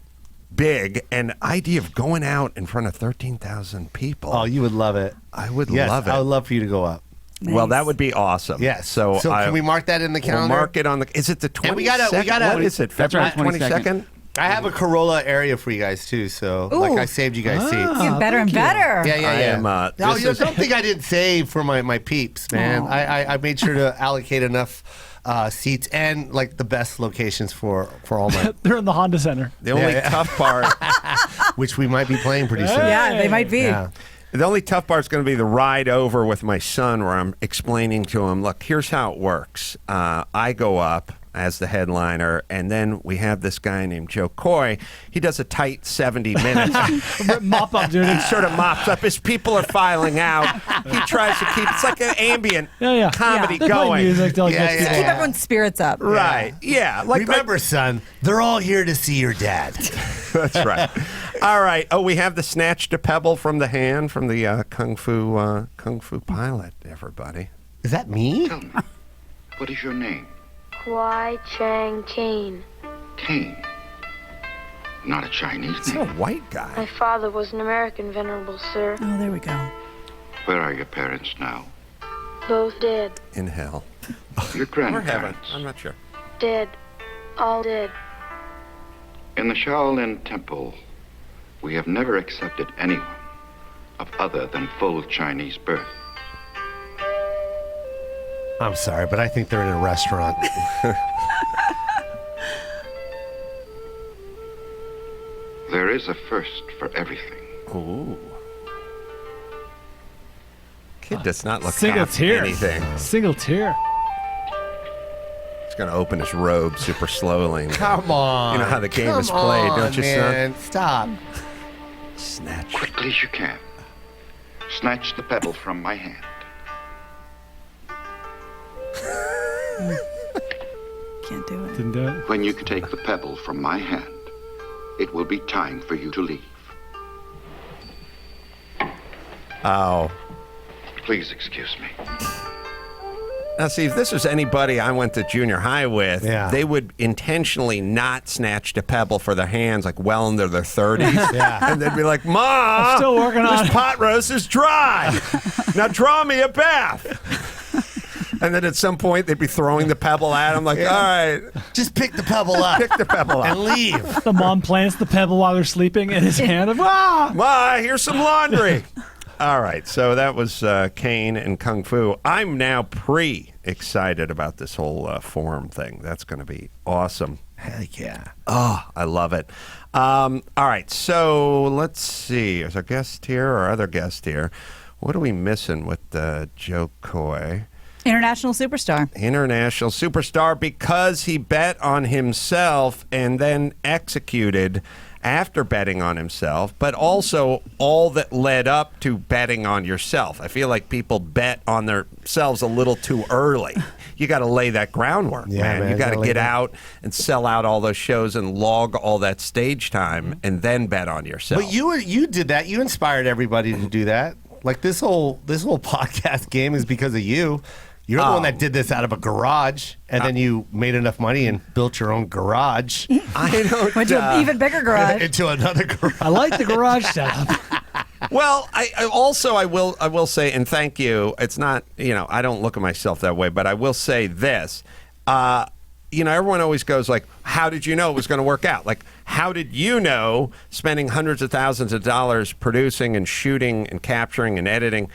big, and the idea of going out in front of 13,000 people. Oh, you would love it. I would Yes, love it. I would love for you to go up. Well, that would be awesome. Yes. So can we mark that in the we'll calendar? mark it on the. Is it the 22nd? And we gotta- What is it? That's right, February 22nd. I have a Corolla area for you guys too, so like Ooh. I saved you guys seats. Getting better and better. Yeah, yeah, I yeah. am, No, this you is- don't think I didn't save for my peeps, man. I made sure to allocate enough seats and like the best locations for all my, They're in the Honda Center. The only tough part. which we might be playing pretty soon. Yeah, they might be. Yeah. The only tough part is going to be the ride over with my son, where I'm explaining to him, look, here's how it works. I go up as the headliner, and then we have this guy named Jo Koy. He does a tight 70 minutes. Mop up, dude. He sort of mops up. His people are filing out. He tries to keep, it's like an ambient comedy They play going. music. They'll get people. Keep everyone's spirits up. Right. Yeah. Like, Remember, son, they're all here to see your dad. that's right. All right. Oh, we have the snatched a pebble from the hand from the Kung Fu pilot, everybody. Is that me? Tell me, what is your name? Kwai Chang Caine. Caine. Not a Chinese It's a name. white guy. My father was an American, venerable sir. Oh, there we go. Where are your parents now? Both dead. In hell. Your Or heaven. grandparents. I'm not sure. Dead. All dead. In the Shaolin Temple, we have never accepted anyone of other than full Chinese birth. I'm sorry, but I think they're in a restaurant. There is a first for everything. Ooh. Kid does not look Single half tear. anything. Single tear. He's going to open his robe super slowly. Come on. You know how the game is Come played, on, don't you, man. Stop. Snatch. Quickly as you can. Snatch the pebble from my hand. Can't do it. Didn't do it. When you take the pebble from my hand, it will be time for you to leave. Oh. Please excuse me. Now, see, if this was anybody I went to junior high with, they would intentionally not snatch the pebble for their hands, like well into their 30s. Yeah. And they'd be like, Ma, I'm still working on this it." pot roast is dry. Now draw me a bath. And then at some point, they'd be throwing the pebble at him, like, all right. Just pick the pebble up. Pick the pebble up. And leave. The mom plants the pebble while they're sleeping in his hand. Ah! Ma, here's some laundry. All right, so that was Caine and Kung Fu. I'm now excited about this whole forum thing. That's going to be awesome. Heck yeah. Oh, I love it. All right, so let's see. There's a guest here or other guest here. What are we missing with Jo Koy? International superstar. International superstar because he bet on himself and then executed after betting on himself, but also all that led up to betting on yourself. I feel like people bet on themselves a little too early. You got to lay that groundwork, man. You got to get out and sell out all those shows and log all that stage time and then bet on yourself. But you did that. You inspired everybody to do that. Like this whole podcast game is because of you. You're the one that did this out of a garage, and then you made enough money and built your own garage. I don't. Went to an even bigger garage. Into another garage. I like the garage setup. Well, I will say, and thank you. It's not, I don't look at myself that way, but I will say this. Everyone always goes like, how did you know it was going to work out? Like, how did you know spending hundreds of thousands of dollars producing and shooting and capturing and editing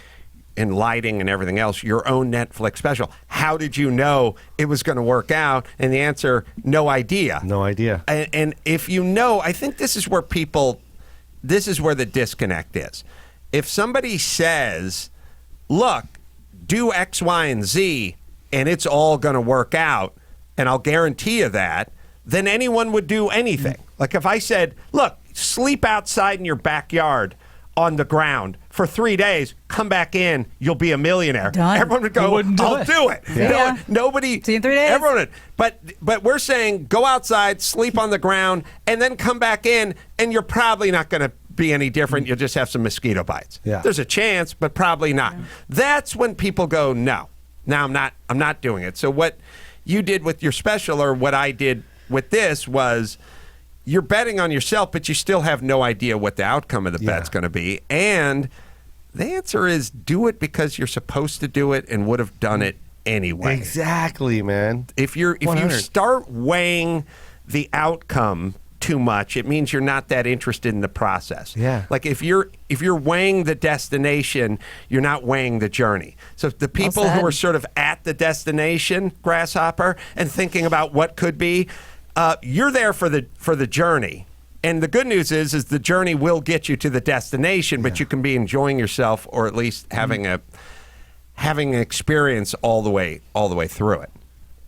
and lighting and everything else, your own Netflix special? How did you know it was going to work out? And the answer, no idea. No idea. And if you know, I think this is where the disconnect is. If somebody says, look, do X, Y, and Z, and it's all going to work out, and I'll guarantee you that, then anyone would do anything. Like if I said, look, sleep outside in your backyard on the ground for 3 days, come back in, you'll be a millionaire. Done. Everyone would go, I'll do it. Yeah. Nobody. See you in 3 days. Everyone would. But we're saying go outside, sleep on the ground, and then come back in, and you're probably not going to be any different. You'll just have some mosquito bites. Yeah. There's a chance, but probably not. Yeah. That's when people go, no, I'm not doing it. So what you did with your special, or what I did with this, was you're betting on yourself, but you still have no idea what the outcome of the bet's going to be. And the answer is do it because you're supposed to do it and would have done it anyway. Exactly, man. If you start weighing the outcome too much, it means you're not that interested in the process. Yeah. Like if you're weighing the destination, you're not weighing the journey. So the people who are sort of at the destination, Grasshopper, and thinking about what could be, you're there for the journey. And the good news is the journey will get you to the destination, but you can be enjoying yourself, or at least having an experience all the way through it.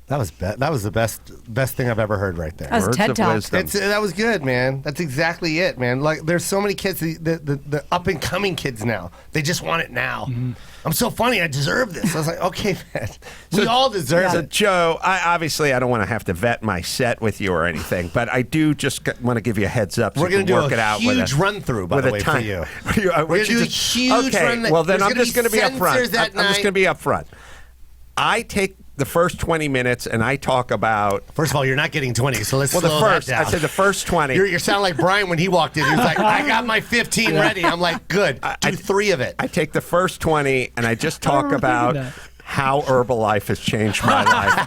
That was the best thing I've ever heard right there. That was TED Talk. That was good, man. That's exactly it, man. Like there's so many kids, the up and coming kids now. They just want it now. Mm-hmm. I'm so funny. I deserve this. I was like, okay, man. We all deserve it. Joe, I don't want to have to vet my set with you or anything, but I do just want to give you a heads up. So we're going to do a huge run through, by the way, for you. We're going to do a huge run. Well, then I'm just going to be upfront. I'm just going to be upfront. I take the first 20 minutes and I talk about... First of all, you're not getting 20, so let's slow that down. I said the first 20. You sound like Brian when he walked in. He was like, I got my 15 ready. I'm like, good. Do 3 of it. I take the first 20 and I just talk about how Herbalife has changed my life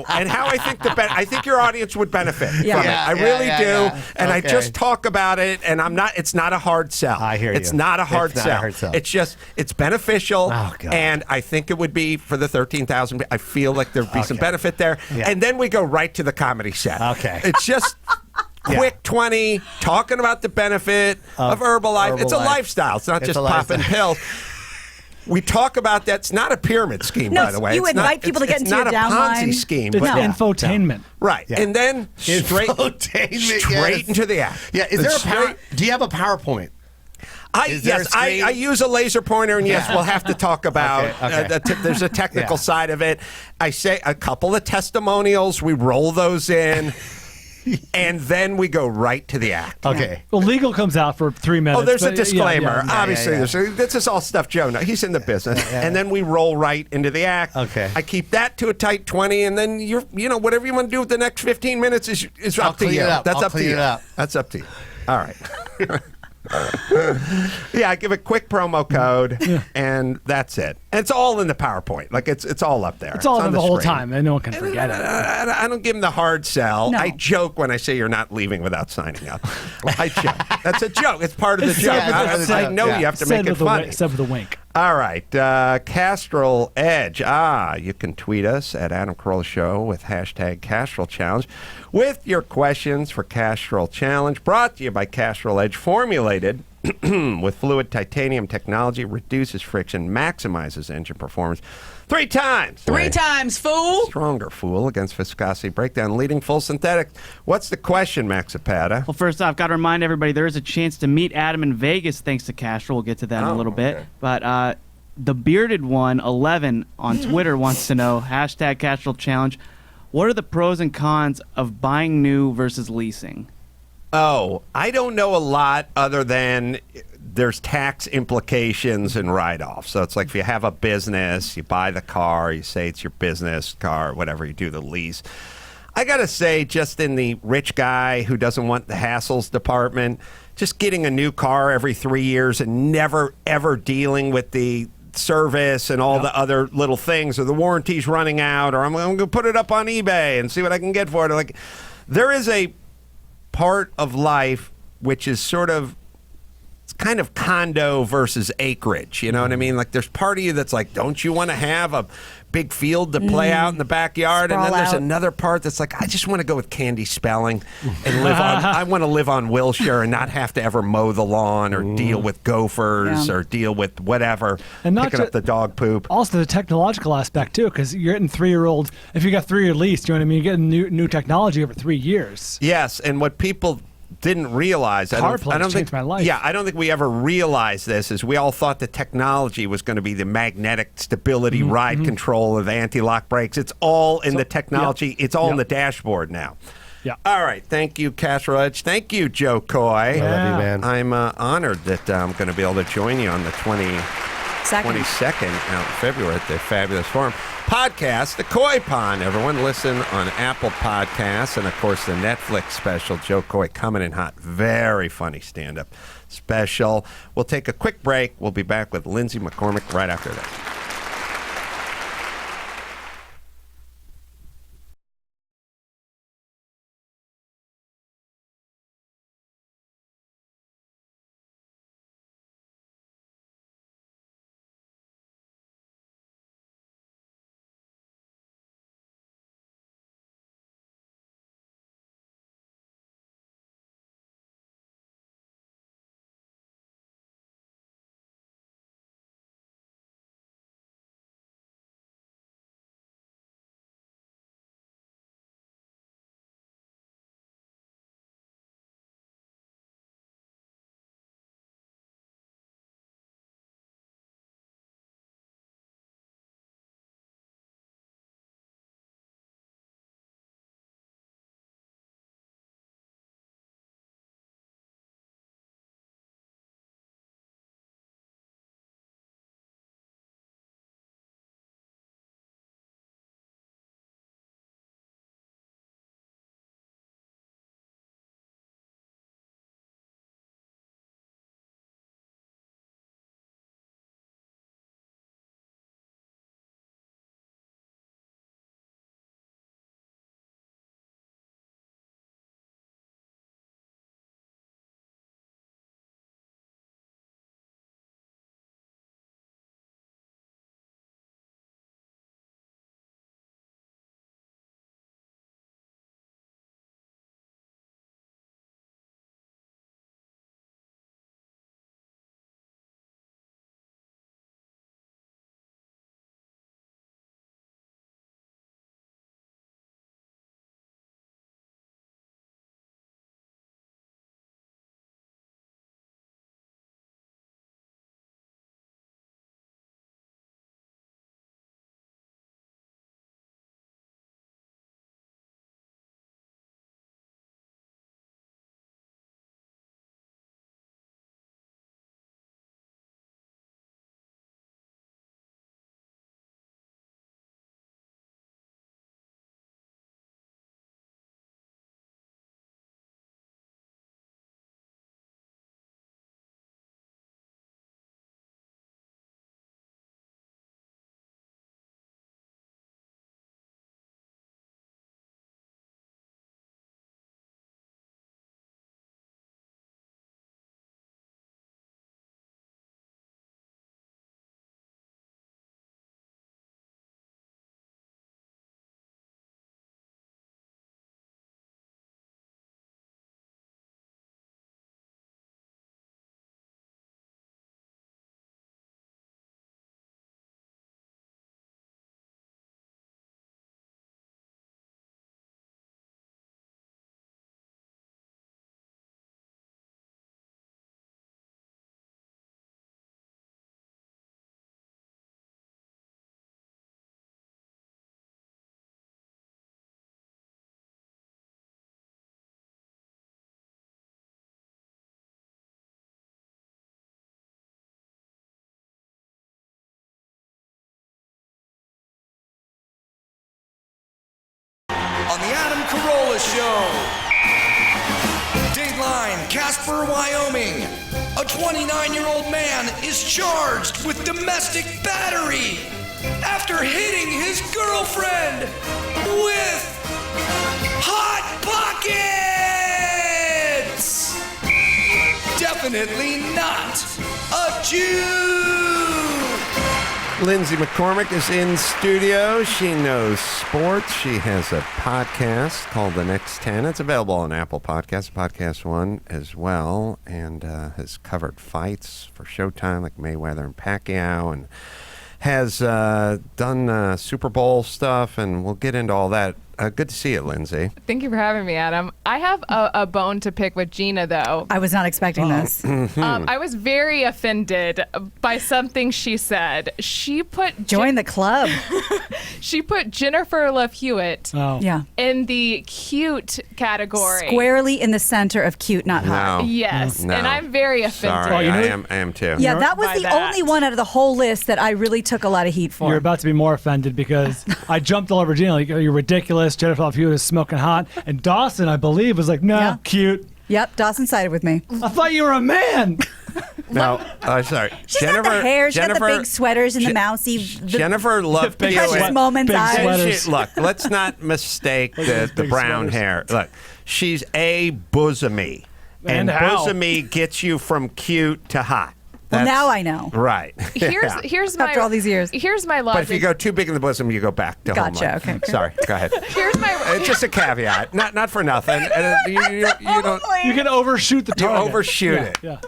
and how I think I think your audience would benefit from it. I really do. And I just talk about it, and it's not a hard sell. I hear you. It's not a hard sell. It's just, it's beneficial. Oh, God. And I think it would be for the 13,000. I feel like there'd be some benefit there. Yeah. And then we go right to the comedy set. Okay. It's just quick 20, talking about the benefit of Herbalife. It's a lifestyle. It's not just popping pills. We talk about that. It's not a pyramid scheme, by the way. You invite people to get into your downline. It's not a Ponzi scheme. It's infotainment. Right. Yeah. And then straight into the act. Yeah. Is there do you have a PowerPoint? I use a laser pointer, and yes, we'll have to talk about. There's a technical side of it. I say a couple of testimonials. We roll those in. And then we go right to the act. Okay. Well, legal comes out for 3 minutes. Oh, there's a disclaimer. Obviously, this is all stuff Joe knows. He's in the business. And then we roll right into the act. Okay. I keep that to a tight 20, and then whatever you want to do with the next 15 minutes is up to you. That's up to you. That's up to you. All right. I give a quick promo code, and that's it. And it's all in the PowerPoint. Like it's all up there. It's all on the whole time, and no one can forget it. I don't give them the hard sell. No. I joke when I say you're not leaving without signing up. I joke. That's a joke. It's part of the joke. I know you have to make it funny. Except for the wink. All right. Castrol Edge. You can tweet us at Adam Carolla Show with hashtag Castrol Challenge with your questions for Castrol Challenge, brought to you by Castrol Edge, formulated with fluid titanium technology, reduces friction, maximizes engine performance 3 times. Three times, fool. Stronger, fool, against viscosity breakdown, leading full synthetic. What's the question, Maxipata? Well, first off, got to remind everybody there is a chance to meet Adam in Vegas thanks to Castrol. We'll get to that in a little bit. But the bearded one, 11, on Twitter wants to know, hashtag Castrol Challenge, what are the pros and cons of buying new versus leasing? Oh, I don't know a lot other than there's tax implications and write-offs. So it's like if you have a business, you buy the car, you say it's your business car, whatever, you do the lease. I got to say, just in the rich guy who doesn't want the hassles department, just getting a new car every 3 years and never, ever dealing with the service and all the other little things, or the warranty's running out, or I'm going to put it up on eBay and see what I can get for it. Like, there is a part of life which is sort of, it's kind of condo versus acreage, you know what I mean? Like, there's part of you that's like, don't you want to have a big field to play out in the backyard? Sprawl And then there's out. another part that's like, I just want to go with Candy Spelling and live on, I want to live on Wilshire and not have to ever mow the lawn or deal with gophers or deal with whatever, And not picking up the dog poop. Also, the technological aspect too, because you're getting 3-year-old. If you got 3-year lease, you know what I mean. You're getting new technology over 3 years. Yes, and what people didn't realize, I don't CarPlay think, changed my life. Yeah, I don't think we ever realized this. Is we all thought the technology was going to be the magnetic stability, ride control, of anti-lock brakes. It's all in the technology. It's all in the dashboard now. Yeah. All right. Thank you, Castro Edge. Thank you, Jo Koy. I love you, man. I'm honored that I'm going to be able to join you on the 22nd out in February at the Fabulous Forum. Podcast, The Koi Pond. Everyone listen on Apple Podcasts. And, of course, the Netflix special, Jo Koy coming in hot. Very funny stand-up special. We'll take a quick break. We'll be back with Lindsay McCormick right after that. on the Adam Carolla Show. Dateline, Casper, Wyoming. A 29-year-old man is charged with domestic battery after hitting his girlfriend with Hot Pockets. Definitely not a Jew. Lindsay McCormick is in studio. She knows sports. She has a podcast called The Next 10. It's available on Apple Podcasts, Podcast One as well, and has covered fights for Showtime like Mayweather and Pacquiao, and has done Super Bowl stuff, and we'll get into all that. Good to see you, Lindsay. Thank you for having me, Adam. I have a bone to pick with Gina, though. I was not expecting this. I was very offended by something she said. She put Join the club. She put Jennifer Love Hewitt Yeah. in the cute category. Squarely in the center of cute, not hot. Yes, No. and I'm very offended. Sorry, I am too. Yeah, that was By the that. only one out of the whole list that I really took a lot of heat for. You're about to be more offended because I jumped all over Gina. Like, oh, you're ridiculous. Jennifer Love Hewitt is smoking hot. And Dawson, I believe, was like, no, Yeah. cute. Yep, Dawson sided with me. I thought you were a man. No, sorry. She's got the hair, she's got the big sweaters and the mousy. Jennifer Love precious Hewitt. moments eyes. Look, let's not mistake the brown hair. Look, she's a bosomy. And And how? bosomy gets you from cute to hot. Well, That's- now I know. Right. Here's my After all these years. Here's my logic. But if you go too big in the bosom, you go back to home Gotcha, life. okay. Sorry, go ahead. Here's my It's just a caveat, not for nothing. And you don't You can overshoot the you target. overshoot Yeah, it.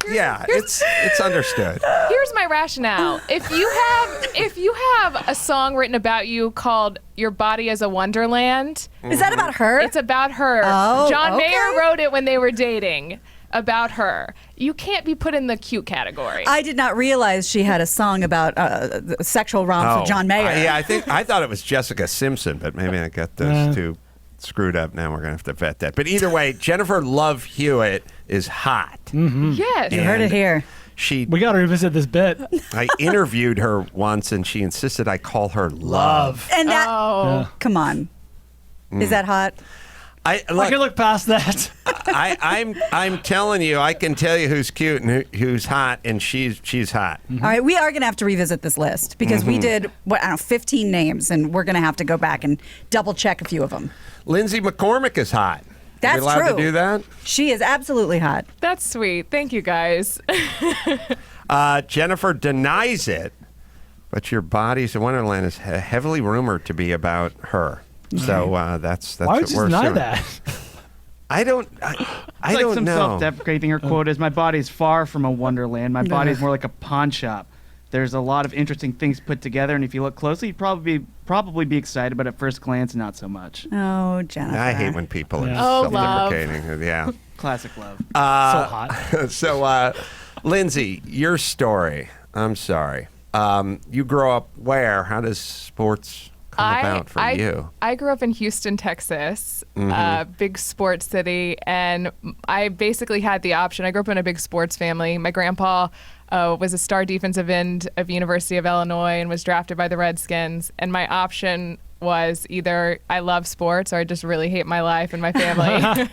Yeah. Yeah, it's understood. Here's my rationale. If you have a song written about you called "Your Body is a Wonderland," Is that about her? it's about her. Oh, John okay. Mayer wrote it when they were dating. About her. You can't be put in the cute category. I did not realize she had a song about the sexual romps with John Mayer. I thought it was Jessica Simpson, but maybe I got those two screwed up. Now we're gonna have to vet that. But either way, Jennifer Love Hewitt is hot. Yes. You heard it here. We got to revisit this bit. I interviewed her once, and she insisted I call her Love. And that, Oh. come on. Is that hot? I can look past that. I'm telling you, I can tell you who's cute and who's hot, and she's hot. All right, we are going to have to revisit this list because we did, 15 names, and we're going to have to go back and double check a few of them. Lindsay McCormick is hot. That's Are we allowed true. to do that? She is absolutely hot. That's sweet. Thank you, guys. Jennifer denies it, but Your Body's a Wonderland is heavily rumored to be about her. So that's Why what would you we're deny assuming. that? I don't Some know. self-deprecating. Her quote is, "My body's far from a wonderland. My body's more like a pawn shop. There's a lot of interesting things put together, and if you look closely, you'd probably be excited, but at first glance, not so much." Oh, Jennifer. I hate when people are Oh, love. self-deprecating. Yeah. Classic love. So hot. So, Lindsay, your story. I'm sorry. You grow up where? How does sports come about for you? I grew up in Houston, Texas, big sports city, and I basically had the option. I grew up in a big sports family. My grandpa was a star defensive end of University of Illinois and was drafted by the Redskins, and my option was either I love sports or I just really hate my life and my family.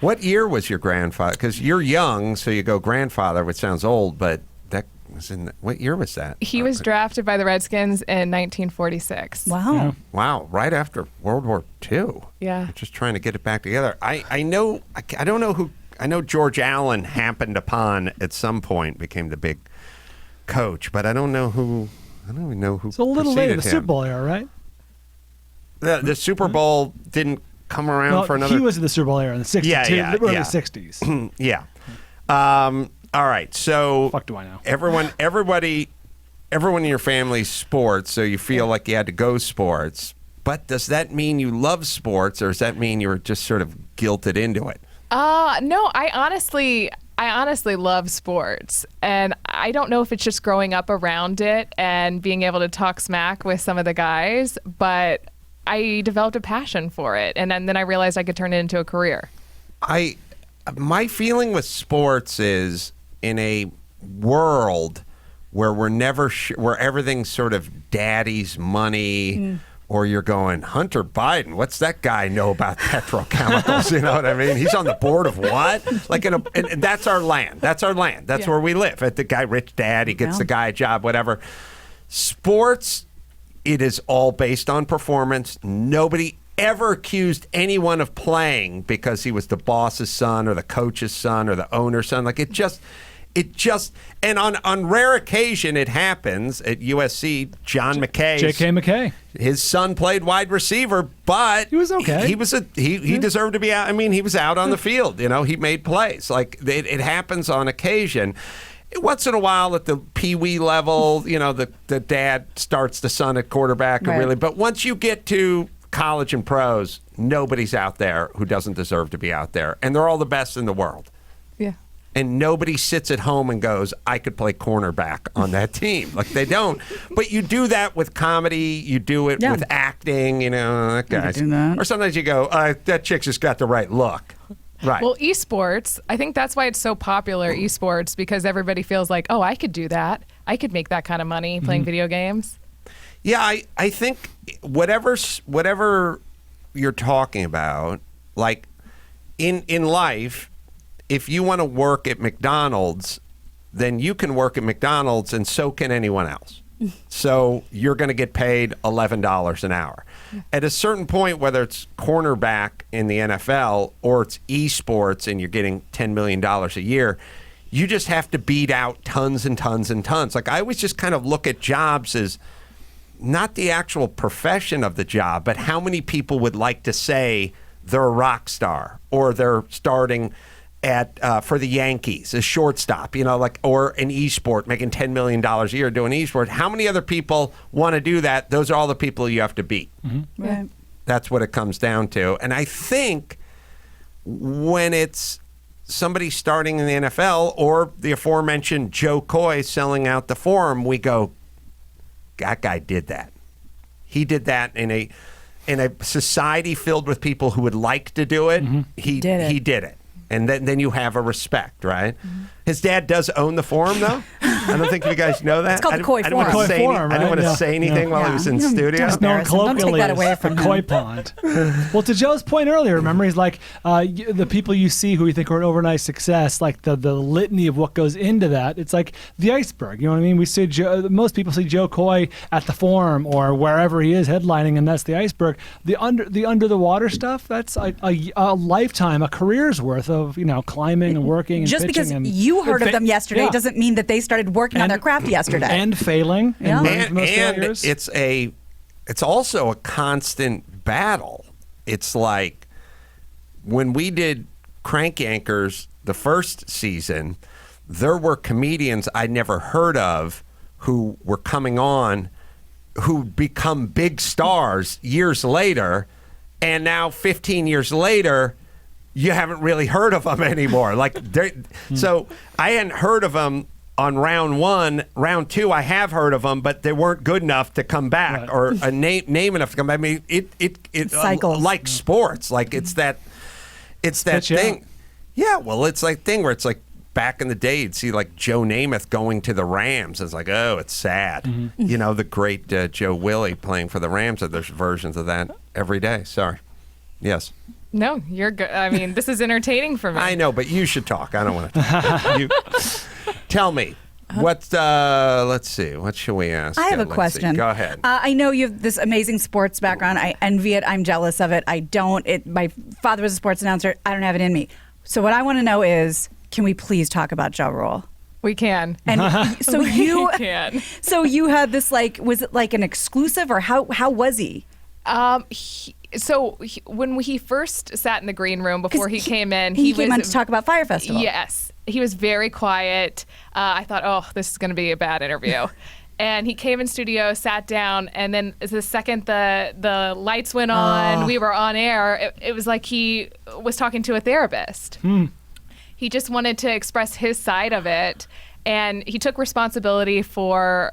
What year was your grandfather? Because you're young, so you go grandfather, which sounds old, but that was what year was that? He was drafted by the Redskins in 1946. Wow. Yeah. Wow, right after World War II. Yeah. Just trying to get it back together. I know, I don't know who, I know George Allen happened upon at some point, became the big coach, but I don't know who, I don't even know who It's a little later, the preceded Super him. Bowl era, right? The Super Bowl didn't come around No, for another. he was in the Super Bowl era in the 60s, Yeah, early yeah. 60s. Yeah. All right. So Fuck do I know? everybody in your family's sports, so you feel like you had to go sports. But does that mean you love sports, or does that mean you were just sort of guilted into it? No, I honestly love sports, and I don't know if it's just growing up around it and being able to talk smack with some of the guys, but I developed a passion for it, and then I realized I could turn it into a career. My feeling with sports is in a world where we're never where everything's sort of daddy's money, or you're going, Hunter Biden, what's that guy know about petrochemicals? You know what I mean? He's on the board of what? Like, and that's our land. That's our land. That's where we live. At the guy, rich dad, he gets the guy a job, whatever. Sports, it is all based on performance. Nobody ever accused anyone of playing because he was the boss's son or the coach's son or the owner's son. Like, it just, and on rare occasion it happens at USC. John McKay, J.K. McKay, his son played wide receiver, but he was okay. He deserved to be out. I mean, he was out on the field. You know, he made plays. Like, it happens on occasion. Once in a while at the pee-wee level, you know, the dad starts the son at quarterback, but once you get to college and pros, nobody's out there who doesn't deserve to be out there, and they're all the best in the world. Yeah. And nobody sits at home and goes, I could play cornerback on that team. Like, they don't. But you do that with comedy. You do it with acting. You know, that guy's. Or sometimes you go, that chick's just got the right look. Right. Well, esports, I think that's why it's so popular, esports, because everybody feels like, oh, I could do that. I could make that kind of money playing video games. Yeah, I think whatever you're talking about, like in life, if you want to work at McDonald's, then you can work at McDonald's and so can anyone else. So you're going to get paid $11 an hour. At a certain point, whether it's cornerback in the NFL or it's esports and you're getting $10 million a year, you just have to beat out tons and tons and tons. Like, I always just kind of look at jobs as not the actual profession of the job, but how many people would like to say they're a rock star or they're starting at for the Yankees, a shortstop, you know, like, or an esport, making $10 million a year doing esport. How many other people want to do that? Those are all the people you have to beat. Right. That's what it comes down to. And I think when it's somebody starting in the NFL or the aforementioned Jo Koy selling out the Forum, we go, that guy did that. He did that in a society filled with people who would like to do it. He did it. And then you have a respect, right? His dad does own the Forum, though. I don't think you guys know that. It's called the Koy Forum. I didn't want to say anything while he was in studio. Just known colloquially that away from the him. Koi Pond. Well, to Joe's point earlier, remember, he's like, the people you see who you think are an overnight success, like the litany of what goes into that, it's like the iceberg. You know what I mean? We see most people see Jo Koy at the Forum or wherever he is headlining, and that's the iceberg. The under the water stuff, that's a lifetime, a career's worth of, you know, climbing and working and just pitching because you heard of them yesterday doesn't mean that they started working on their craft yesterday and failing. Yeah. And it's also a constant battle. It's like when we did Crank Yankers the first season, there were comedians I'd never heard of who were coming on who become big stars years later, and now 15 years later you haven't really heard of them anymore. Like, so I hadn't heard of them on round one. Round two, I have heard of them, but they weren't good enough to come back or a name enough to come back. I mean, it cycles. Like sports, like it's that thing. Yeah, well, it's like thing where it's like back in the day, you'd see like Joe Namath going to the Rams. It's like, oh, it's sad. You know, the great Joe Willie playing for the Rams. There's versions of that every day. Sorry. Yes. No, you're good. I mean, this is entertaining for me. I know, but you should talk. I don't want to talk. Tell me, let's see. What should we ask? I have a Lindsay? question. Go ahead. I know you have this amazing sports background. I envy it. I'm jealous of it. I don't. My father was a sports announcer. I don't have it in me. So what I want to know is, can we please talk about Ja Rule? We can. And so you can. So you had this, like, was it like an exclusive, or how was he? When he first sat in the green room before he came in, he came on to talk about Fire Festival. Yes, he was very quiet. I thought, oh, this is going to be a bad interview. And he came in studio, sat down, and then the second the lights went on, we were on air. It was like he was talking to a therapist. He just wanted to express his side of it, and he took responsibility for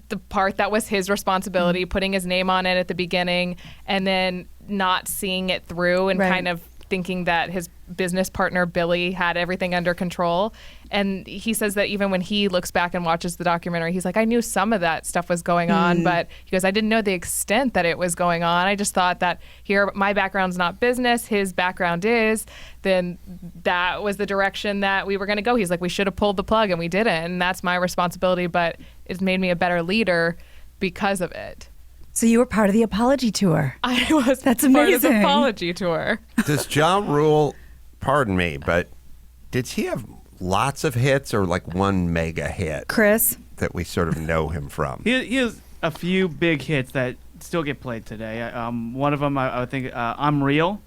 the part that was his responsibility, putting his name on it at the beginning, and then not seeing it through and kind of thinking that his business partner Billy had everything under control. And he says that even when he looks back and watches the documentary, he's like, I knew some of that stuff was going on, but he goes, I didn't know the extent that it was going on. I just thought that here, my background's not business, his background is, then that was the direction that we were going to go. He's like, we should have pulled the plug and we didn't. And that's my responsibility, but it's made me a better leader because of it. So you were part of the apology tour. I was That's part amazing. of the apology tour. Does Ja Rule, pardon me, but did he have lots of hits or like one mega hit? Chris? That we sort of know him from? He has a few big hits that still get played today. One of them, I would think, I'm Real.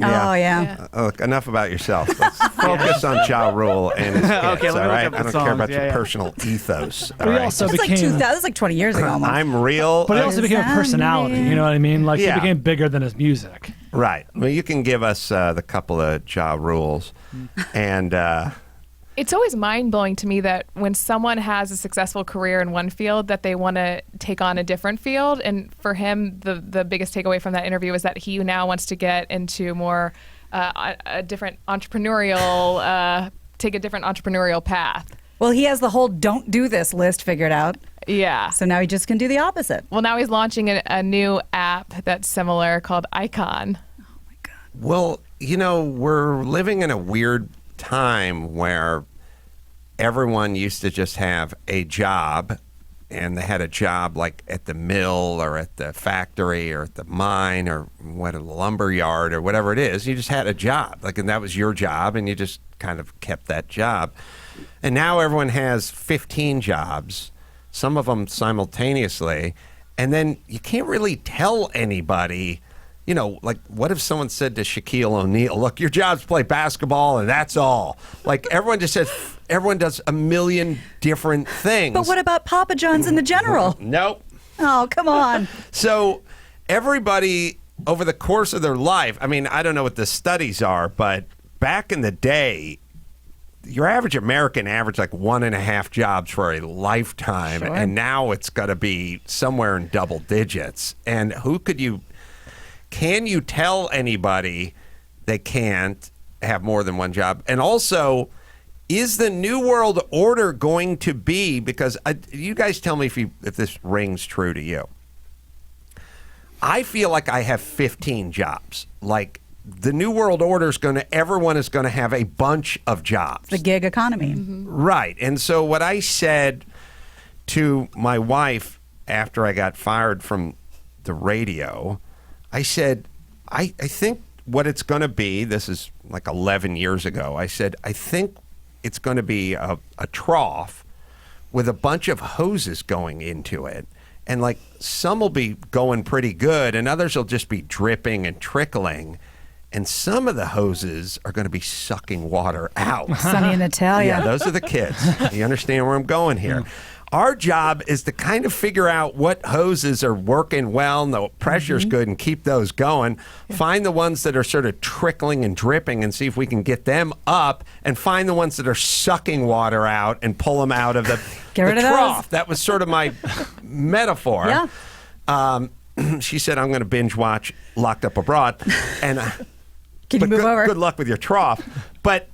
Oh, yeah. Look, enough about yourself. Let's focus on Ja Rule and his hits, Okay, let me all look right? up the I don't care about songs. your Yeah. personal ethos. But all he right? also It was like became. 2000, that was like 20 years ago almost. I'm real. But he also became a personality. You know what I mean? Like Yeah. he became bigger than his music. Right. Well, you can give us the couple of Ja Rules. And It's always mind-blowing to me that when someone has a successful career in one field, that they want to take on a different field. And for him, the biggest takeaway from that interview is that he now wants to get into more a different entrepreneurial, take a different entrepreneurial path. Well, he has the whole don't do this list figured out. Yeah. So now he just can do the opposite. Well, now he's launching a new app that's similar called Icon. well, you know, we're living in a weird time where everyone used to just have a job, and they had a job like at the mill or at the factory or at the mine or what, a lumber yard or whatever it is. You just had a job, like, and that was your job, and you just kind of kept that job. And now everyone has 15 jobs, some of them simultaneously, and then you can't really tell anybody. You know, like, what if someone said to Shaquille O'Neal, look, your job's play basketball and that's all? Like, everyone just says, everyone does a million different things. But what about Papa John's and the General? Nope. Oh, come on. So everybody, over the course of their life, I mean, I don't know what the studies are, but back in the day, your average American averaged like 1.5 jobs for a lifetime. Sure. And now it's got to be somewhere in double digits. And can you tell anybody they can't have more than one job? And also, is the New World Order going to be, because you guys tell me if this rings true to you. I feel like I have 15 jobs. Like, the New World Order is everyone is going to have a bunch of jobs. The gig economy. Right. And so what I said to my wife after I got fired from the radio, I said, I think what it's going to be, this is like 11 years ago, I said, I think it's going to be a trough with a bunch of hoses going into it. And like, some will be going pretty good and others will just be dripping and trickling. And some of the hoses are going to be sucking water out. Sunny and Natalia. Yeah, those are the kids. You understand where I'm going here. Our job is to kind of figure out what hoses are working well and the pressure's good and keep those going. Find the ones that are sort of trickling and dripping and see if we can get them up, and find the ones that are sucking water out and pull them out of the trough. That was sort of my metaphor. Yeah. She said, I'm going to binge watch Locked Up Abroad. And Can you move over? Good luck with your trough. But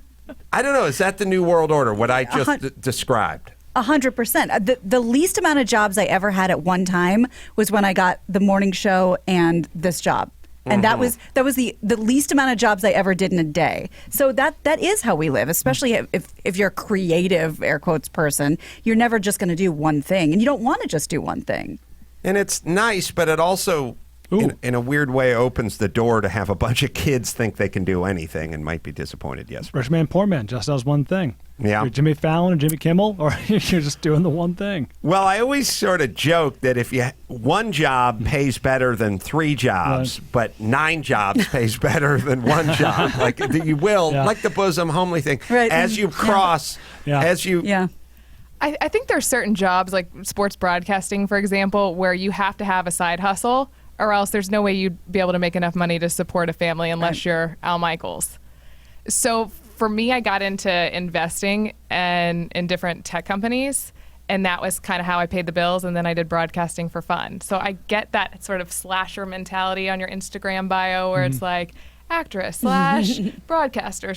I don't know. Is that the New World Order, what I just described? 100%. The least amount of jobs I ever had at one time was when I got the morning show and this job. And that was the least amount of jobs I ever did in a day. So that is how we live, especially if you're a creative, air quotes, person. You're never just going to do one thing, and you don't want to just do one thing. And it's nice, but it also, in a weird way, opens the door to have a bunch of kids think they can do anything and might be disappointed. Yes. Rich man, poor man just does one thing. Yeah. You're Jimmy Fallon or Jimmy Kimmel, or you're just doing the one thing. Well, I always sort of joke that if one job pays better than 3 jobs, but 9 jobs pays better than one job, like you will, like the bosom homely thing, as you cross, as you. Yeah. I think there's certain jobs, like sports broadcasting, for example, where you have to have a side hustle, or else there's no way you'd be able to make enough money to support a family unless you're Al Michaels. So for me, I got into investing and in different tech companies, and that was kind of how I paid the bills, and then I did broadcasting for fun. So I get that sort of slasher mentality on your Instagram bio where it's like, actress / broadcaster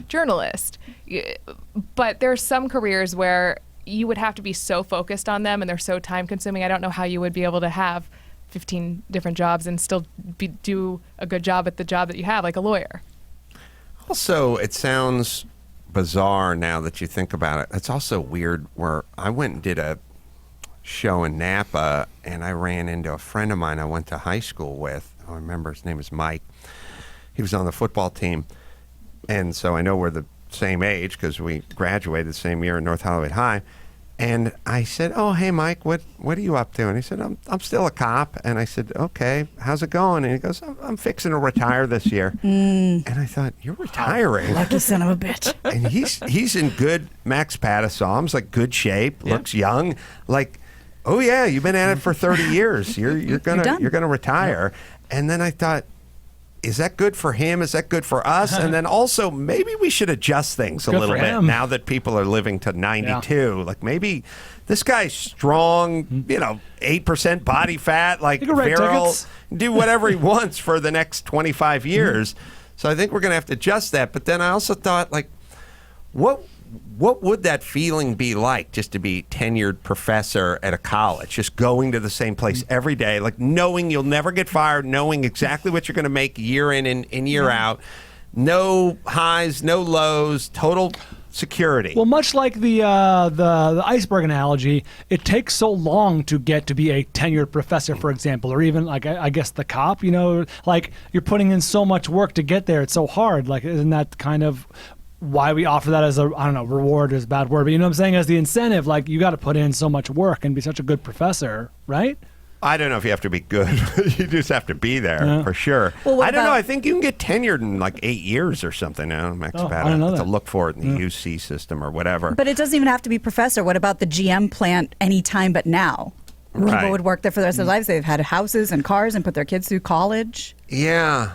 / journalist. But there's some careers where you would have to be so focused on them and they're so time consuming. I don't know how you would be able to have 15 different jobs and still do a good job at the job that you have, like a lawyer. Also, it sounds bizarre now that you think about it. It's also weird where I went and did a show in Napa and I ran into a friend of mine I went to high school with. I remember his name was Mike. He was on the football team. And so I know we're the same age because we graduated the same year in North Hollywood High. And I said, "Oh, hey, Mike, what are you up to?" And he said, I'm still a cop." And I said, "Okay, how's it going?" And he goes, I'm fixing to retire this year." And I thought, "You're retiring?" Lucky son of a bitch. And he's in good Max Patasoms, like good shape, looks young. Like, oh yeah, you've been at it for 30 years. You're gonna retire. And then I thought, is that good for him? Is that good for us? And then also, maybe we should adjust things a little bit now that people are living to 92. Like maybe this guy's strong, 8% body fat, like virile, do whatever he wants for the next 25 years. So I think we're going to have to adjust that. But then I also thought, like, what would that feeling be like just to be tenured professor at a college, just going to the same place every day, like knowing you'll never get fired, knowing exactly what you're going to make year in and year out, no highs, no lows, total security. Well, much like the iceberg analogy, it takes so long to get to be a tenured professor, for example, or even like I guess the cop. Like you're putting in so much work to get there. It's so hard. Like, isn't that kind of why we offer that as a, I don't know, reward is a bad word, but you know what I'm saying, as the incentive? Like, you got to put in so much work and be such a good professor, right? I don't know if you have to be good. You just have to be there for sure. Well, I don't know. I think you can get tenured in like 8 years or something now. Max Pata, to look for it in the UC system or whatever. But it doesn't even have to be professor. What about the GM plant anytime but now? People would work there for the rest of their lives. They've had houses and cars and put their kids through college. Yeah.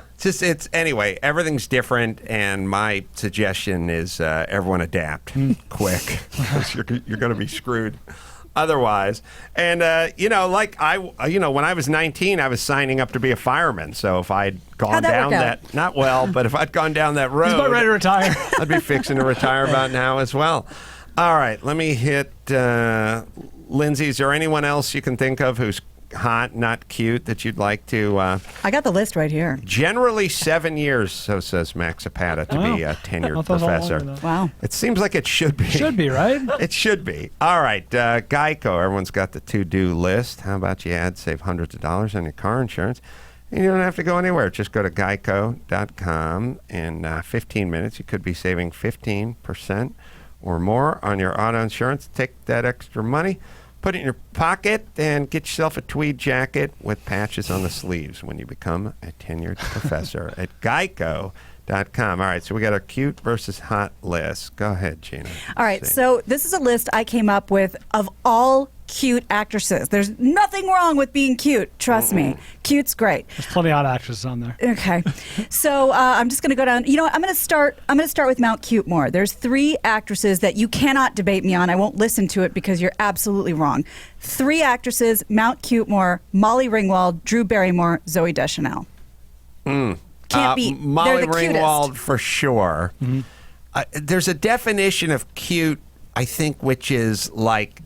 Anyway, everything's different, and my suggestion is everyone adapt quick, because you're going to be screwed otherwise. And when I was 19, I was signing up to be a fireman. So if I'd gone down that, not well, but if I'd gone down that road, he's about ready to retire. I'd be fixing to retire about now as well. All right, let me hit Lindsay. Is there anyone else you can think of who's hot, not cute, that you'd like to... I got the list right here. Generally 7 years, so says Max Zapata, to be a tenured professor. Wow. It seems like it should be. Should be, right? It should be. All right, Geico. Everyone's got the to-do list. How about you save hundreds of dollars on your car insurance? And you don't have to go anywhere. Just go to geico.com. In 15 minutes, you could be saving 15% or more on your auto insurance. Take that extra money, put it in your pocket, and get yourself a tweed jacket with patches on the sleeves when you become a tenured professor at Geico.com. All right, so we got our cute versus hot list. Go ahead, Gina. All right, so this is a list I came up with of all cute actresses. There's nothing wrong with being cute. Trust me. Cute's great. There's plenty of hot actresses on there. Okay. So I'm just going to go down. You know what? I'm going to start with Mount Cutemore. There's 3 actresses that you cannot debate me on. I won't listen to it because you're absolutely wrong. 3 actresses: Mount Cutemore, Molly Ringwald, Drew Barrymore, Zooey Deschanel. Can't be. Molly They're the Ringwald cutest. for sure. There's a definition of cute, I think, which is like,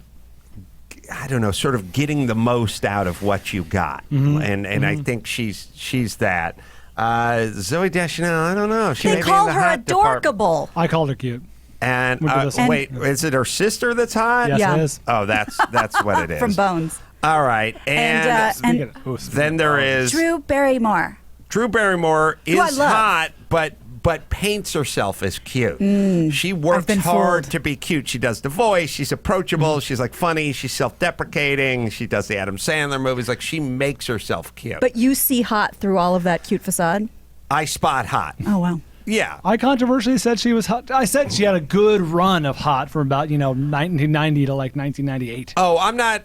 I don't know, sort of getting the most out of what you got, and I think she's that. Zooey Deschanel, I don't know. They call her adorkable. I called her cute. And wait, is it her sister that's hot? Yes, it is. Oh, that's what it is. From Bones. All right, and then there is Drew Barrymore. Drew Barrymore is I love. hot, but paints herself as cute. She works hard to be cute. She does the voice. She's approachable. She's like funny. She's self-deprecating. She does the Adam Sandler movies. Like, she makes herself cute. But you see hot through all of that cute facade? I spot hot. Oh, wow. Yeah. I controversially said she was hot. I said she had a good run of hot from about 1990 to like 1998. Oh, I'm not.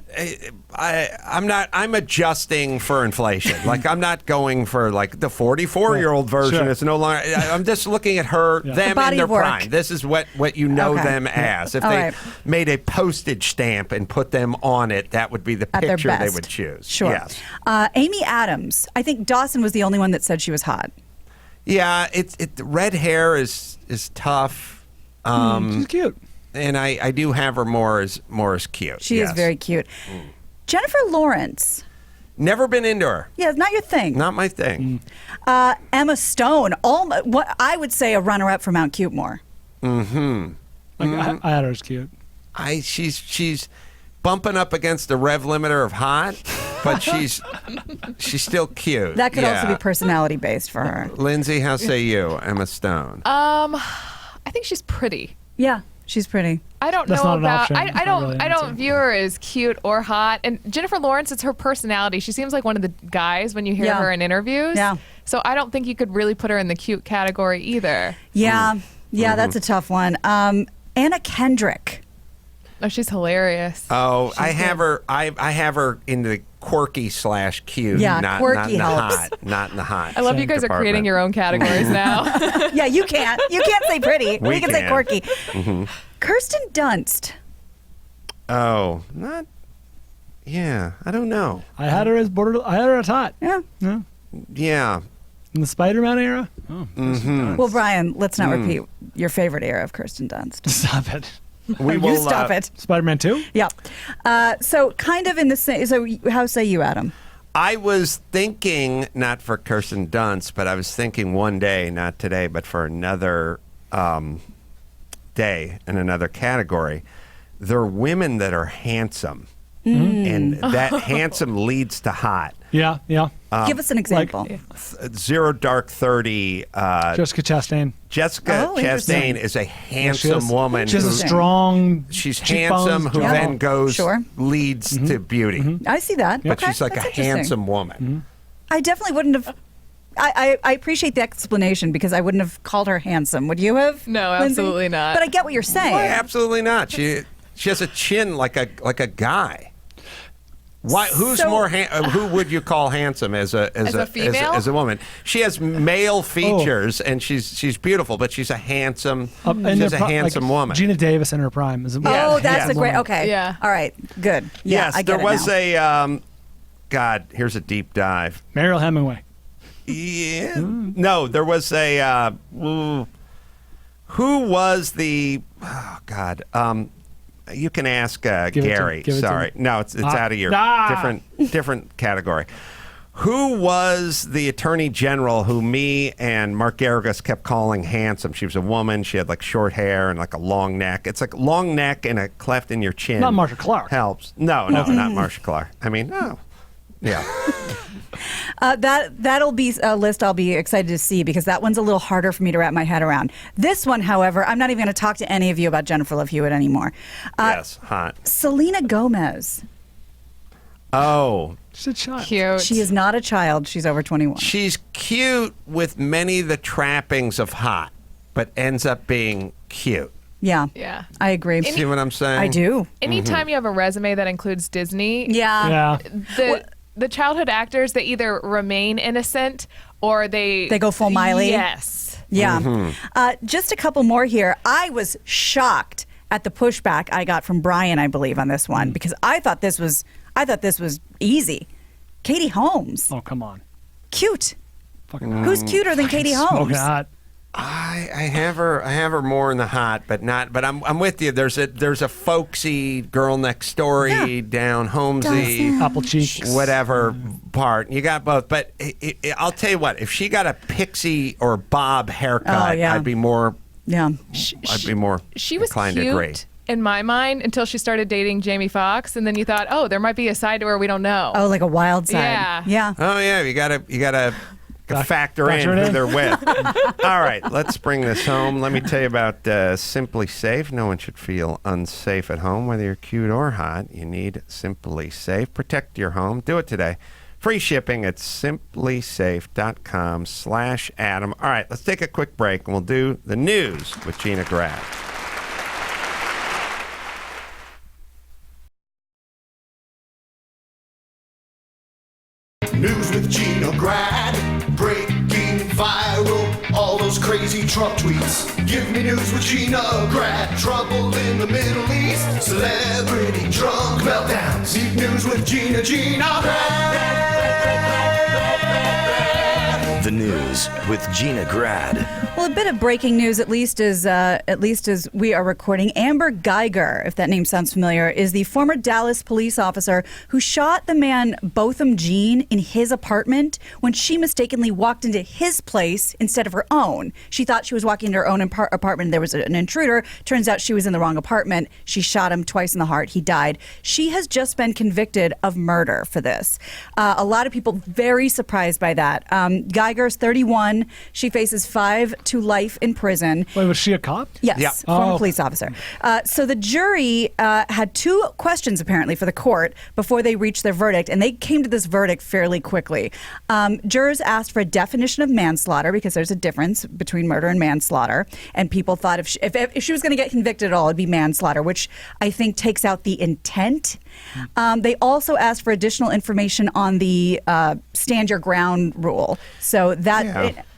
I'm adjusting for inflation. Like, I'm not going for like the 44-year-old version. Sure. It's no longer. I'm just looking at them in their prime. This is what you know them as. If they made a postage stamp and put them on it, that would be the picture they would choose. Sure. Yes. Amy Adams. I think Dawson was the only one that said she was hot. Yeah, the red hair is tough. She's cute. And I do have her more as cute. She is very cute. Jennifer Lawrence. Never been into her. Yeah, it's not your thing. Not my thing. Emma Stone. What I would say a runner-up for Mount Cutemore. I had her as cute. She's bumping up against the rev limiter of hot, but she's still cute. That could also be personality-based for her. Lindsay, how say you, Emma Stone? I think she's pretty. Yeah, she's pretty. I don't That's know not an about. option. I Not really an don't answer. view her as cute or hot. And Jennifer Lawrence, it's her personality. She seems like one of the guys when you hear her in interviews. Yeah. So I don't think you could really put her in the cute category either. Yeah, that's a tough one. Anna Kendrick. Oh, she's hilarious. Oh, I have her. I have her in the quirky / cute. Yeah, not quirky in the helps. hot. Not in the hot. I love you guys are creating your own categories now. Yeah, you can't. You can't say pretty. We You can say can. quirky. Kirsten Dunst. Oh, not. Yeah, I don't know. I had her as I had her as hot. Yeah. Yeah. In the Spider-Man era. Oh, Well, Brian, let's not repeat your favorite era of Kirsten Dunst. stop it. You stop it. Spider-Man 2? Yeah. So kind of in the same. So how say you, Adam? I was thinking, not for Kirsten Dunst, but I was thinking one day, not today, but for another day in another category. There are women that are handsome, and that handsome leads to hot. Yeah, yeah. Give us an example. Zero Dark 30. Jessica Chastain. Jessica Chastain is a handsome woman. She has a strong. She's cheekbones, handsome, who jaw. then goes leads to beauty. I see that. But Okay, she's like that's a interesting. handsome woman. I definitely wouldn't have. I appreciate the explanation because I wouldn't have called her handsome. Would you have? No, Lindsay? absolutely not. But I get what you're saying. Why, absolutely not. She has a chin like a guy. Why? Who's So- more? Who would you call handsome as a female? as a woman? She has male features and she's beautiful, but she's a handsome. She's a handsome woman. Gina Davis in her prime. Is Oh, that's a great. woman. Okay. Yeah. All right. Good. Yeah, Yes, I get there was it now. a. God, here's a deep dive. Mariel Hemingway. Yeah. No, there was a. Who was the? Oh God. You can ask Gary. give it to Sorry, me. no, it's out of your different category. Who was the attorney general who me and Mark Garrigus kept calling handsome? She was a woman. She had like short hair and like a long neck. It's like long neck and a cleft in your chin. Not Marsha Clark. Helps. No, not Marsha Clark. I mean, no. Yeah. That'll be a list I'll be excited to see because that one's a little harder for me to wrap my head around. This one, however, I'm not even going to talk to any of you about Jennifer Love Hewitt anymore. Yes, hot. Selena Gomez. Oh. She's a child. Cute. She is not a child. She's over 21. She's cute with many of the trappings of hot, but ends up being cute. Yeah. Yeah. I agree. See what I'm saying? I do. Anytime you have a resume that includes Disney, Yeah. Yeah. the childhood actors, they either remain innocent or they go full Miley? Yes. Yeah. Just a couple more here. I was shocked at the pushback I got from Brian, I believe, on this one because I thought this was easy. Katie Holmes. Oh, come on. Cute. Fucking Who's cuter than Katie Holmes? smoking hot. I have her more in the hot, but I'm with you. There's a folksy girl next story down homesy Apple cheeks. whatever part. You got both, but I'll tell you what. If she got a pixie or bob haircut, Oh, yeah. I'd be more. Yeah. I'd be more She was inclined to agree. cute in my mind until she started dating Jamie Foxx, and then you thought, oh, there might be a side to her we don't know. Oh, like a wild side. Yeah. Yeah. Oh yeah, you gotta factor in factor it who in. they're with. All right, let's bring this home. Let me tell you about Simply Safe. No one should feel unsafe at home, whether you're cute or hot. You need Simply Safe. Protect your home. Do it today. Free shipping at simplysafe.com/Adam. All right, let's take a quick break and we'll do the news with Gina Grad. News with Gina Grad, breaking viral, all those crazy Trump tweets. Give me news with Gina Grad, trouble in the Middle East, celebrity drunk meltdowns. Need news with Gina Grad. The news News with Gina Grad. Well, a bit of breaking news, at least as we are recording. Amber Geiger, if that name sounds familiar, is the former Dallas police officer who shot the man Botham Jean in his apartment when she mistakenly walked into his place instead of her own. She thought she was walking into her own apartment. There was an intruder. Turns out she was in the wrong apartment. She shot him twice in the heart. He died. She has just been convicted of murder for this. A lot of people very surprised by that. Geiger's 31. She faces 5 to life in prison. Wait, was she a cop? Yes, Yep. former police officer. So the jury had 2 questions apparently for the court before they reached their verdict, and they came to this verdict fairly quickly. Jurors asked for a definition of manslaughter because there's a difference between murder and manslaughter, and people thought if she was going to get convicted at all, it'd be manslaughter, which I think takes out the intent. They also asked for additional information on the stand your ground rule. So that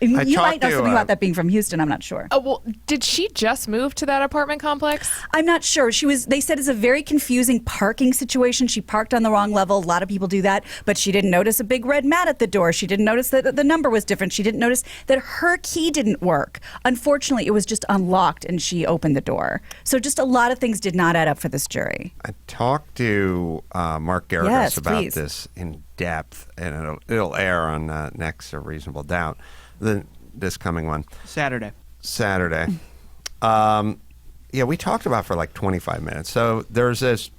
you might know something about that being from Houston. I'm not sure. Oh, well, did she just move to that apartment complex? I'm not sure. They said it's a very confusing parking situation. She parked on the wrong level. A lot of people do that, but she didn't notice a big red mat at the door. She didn't notice that the number was different. She didn't notice that her key didn't work. Unfortunately, it was just unlocked and she opened the door. So just a lot of things did not add up for this jury. I talked to Mark Garagos about this in depth, and it'll air on next A Reasonable Doubt, this coming one. Saturday. Yeah, we talked about it for like 25 minutes. So there was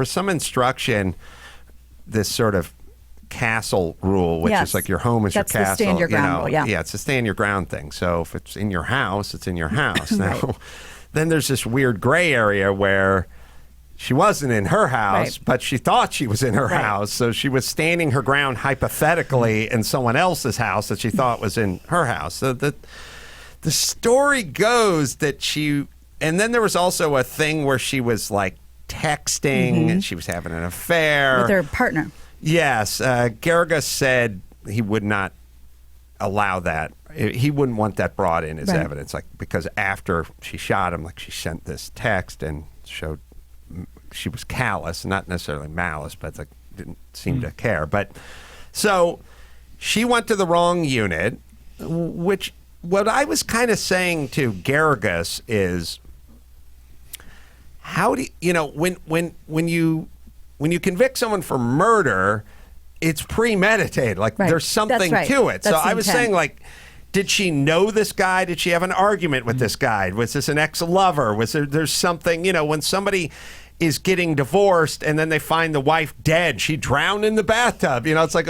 some instruction, this sort of castle rule, which is like your home is That's your castle. The stand your ground rule, yeah, it's a stand your ground thing. So if it's in your house, it's in your house. Now, then there's this weird gray area where she wasn't in her house, but she thought she was in her house. So she was standing her ground hypothetically in someone else's house that she thought was in her house. So the story goes that and then there was also a thing where she was like texting and she was having an affair. With her partner. Yes. Garagos said he would not allow that. He wouldn't want that brought in as evidence, like because after she shot him, like she sent this text and showed she was callous, not necessarily malice, but like didn't seem to care. But so she went to the wrong unit, which what I was kind of saying to Garagos is, how do when you convict someone for murder, it's premeditated. Like there's something to it. So I was saying, like, did she know this guy? Did she have an argument with this guy? Was this an ex-lover? Was there's something, when somebody is getting divorced and then they find the wife dead, she drowned in the bathtub. It's like,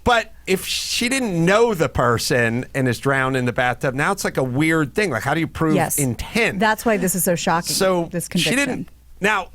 But if she didn't know the person and is drowned in the bathtub, now it's like a weird thing. Like, how do you prove intent? That's why this is so shocking. So this conviction. She didn't. Now,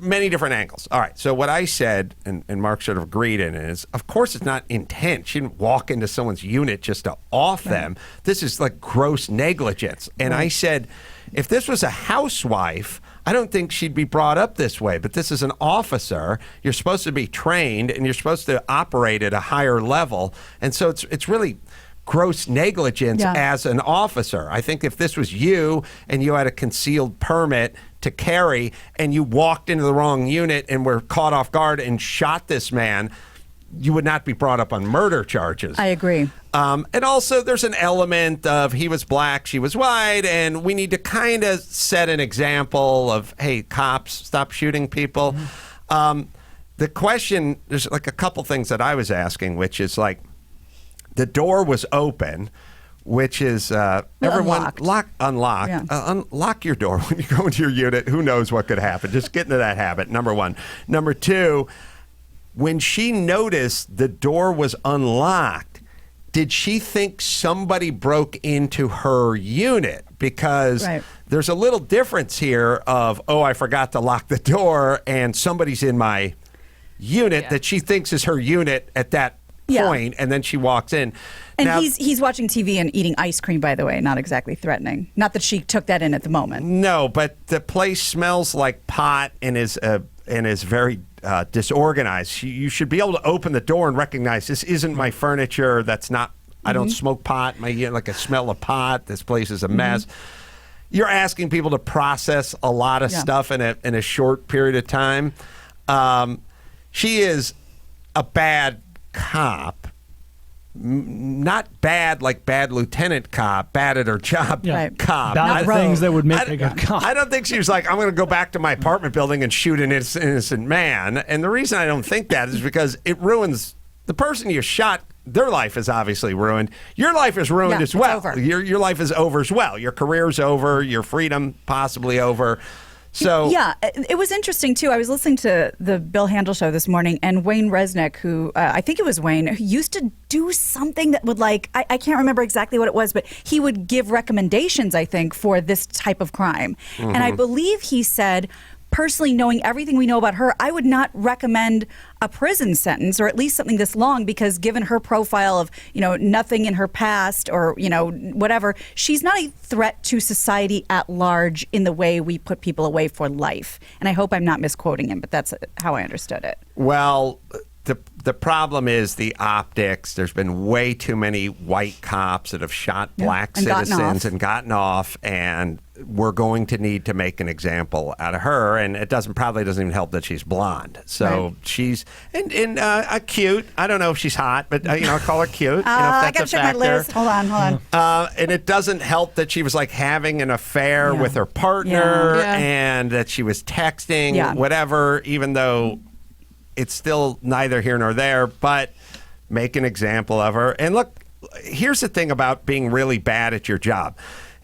many different angles. All right. So what I said, and Mark sort of agreed in it, is, of course, it's not intent. She didn't walk into someone's unit just to off them. This is like gross negligence. And I said, if this was a housewife, I don't think she'd be brought up this way. But this is an officer. You're supposed to be trained, and you're supposed to operate at a higher level. And so it's really gross negligence as an officer. I think if this was you and you had a concealed permit to carry and you walked into the wrong unit and were caught off guard and shot this man, you would not be brought up on murder charges. I agree. And also there's an element of he was black, she was white, and we need to kind of set an example of, hey, cops, stop shooting people. The question, there's like a couple things that I was asking, which is like, the door was open, which is everyone unlock your door when you go into your unit. Who knows what could happen? Just get into that habit, number one. Number two, when she noticed the door was unlocked, did she think somebody broke into her unit? Because there's a little difference here of, I forgot to lock the door and somebody's in my unit that she thinks is her unit at that point, and then she walks in. And now, he's watching TV and eating ice cream, by the way, not exactly threatening. Not that she took that in at the moment. No, but the place smells like pot and is very disorganized. You should be able to open the door and recognize this isn't my furniture. That's not. I don't smoke pot. Like a smell of pot. This place is a mess. You're asking people to process a lot of stuff in a short period of time. She is a bad cop. not bad like bad lieutenant cop, bad at her job cop. Bad things that would make a good cop. I don't think she was like, I'm going to go back to my apartment building and shoot an innocent man. And the reason I don't think that is because it ruins the person you shot. Their life is obviously ruined. Your life is ruined as well. Your life is over as well. Your career's over. Your freedom possibly over. So yeah, it was interesting too. I was listening to the Bill Handel show this morning, and Wayne Resnick, who I think it was Wayne, who used to do something that would I can't remember exactly what it was, but he would give recommendations, I think, for this type of crime. Mm-hmm. And I believe he said, personally, knowing everything we know about her, I would not recommend a prison sentence, or at least something this long, because given her profile of, nothing in her past or, whatever, she's not a threat to society at large in the way we put people away for life. And I hope I'm not misquoting him, but that's how I understood it. Well, the problem is the optics. There's been way too many white cops that have shot black citizens and gotten off, and we're going to need to make an example out of her. And it probably doesn't even help that she's blonde. So she's cute. I don't know if she's hot, but I call her cute. I gotta check my list. Hold on. And it doesn't help that she was having an affair with her partner, and that she was texting whatever, even though it's still neither here nor there, but make an example of her. And look, here's the thing about being really bad at your job.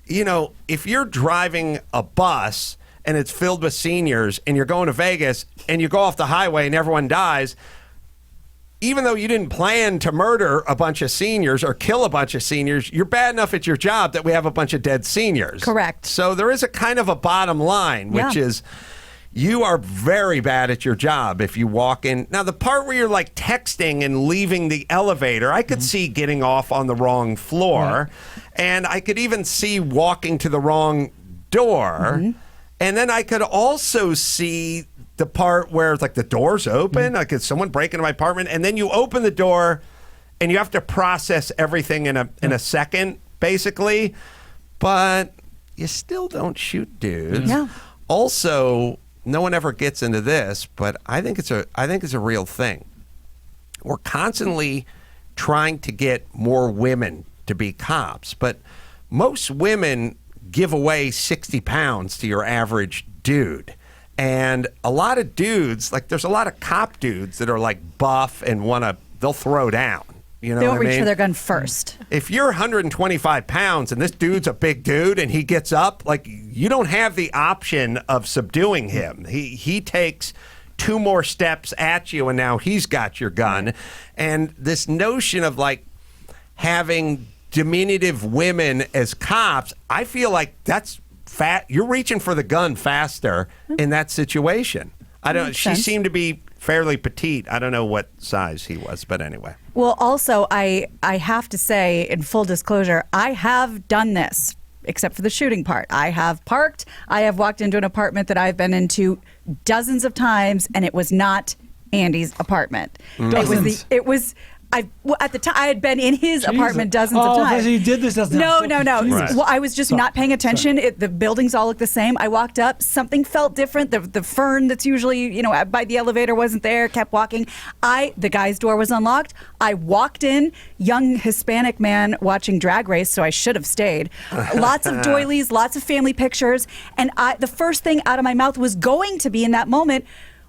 If you're driving a bus and it's filled with seniors and you're going to Vegas and you go off the highway and everyone dies, even though you didn't plan to murder a bunch of seniors or kill a bunch of seniors, you're bad enough at your job that we have a bunch of dead seniors. Correct. So there is a kind of a bottom line, which is, you are very bad at your job if you walk in. Now, the part where you're texting and leaving the elevator, I could see getting off on the wrong floor. And I could even see walking to the wrong door. And then I could also see the part where it's the door's open. Like, it's someone break into my apartment. And then you open the door and you have to process everything in a second, basically. But you still don't shoot dudes. Also, no one ever gets into this, but I think it's a real thing. We're constantly trying to get more women to be cops, but most women give away 60 pounds to your average dude. And a lot of dudes, there's a lot of cop dudes that are buff and they'll throw down. They won't reach for their gun first. If you're 125 pounds and this dude's a big dude and he gets up, you don't have the option of subduing him. He takes 2 more steps at you and now he's got your gun. And this notion of having diminutive women as cops, I feel like that's fat. You're reaching for the gun faster in that situation. She seemed to be fairly petite. I don't know what size he was, but anyway. Well, also, I have to say, in full disclosure, I have done this, except for the shooting part. I have parked. I have walked into an apartment that I've been into dozens of times, and it was not Andy's apartment. It was. At the time, I had been in his apartment dozens of times. Oh, he did this. No. Right. Well, I was just not paying attention. The buildings all look the same. I walked up. Something felt different. The fern that's usually, by the elevator wasn't there. Kept walking. The guy's door was unlocked. I walked in, young Hispanic man watching Drag Race, so I should have stayed. Lots of doilies, lots of family pictures. And the first thing out of my mouth was going to be in that moment,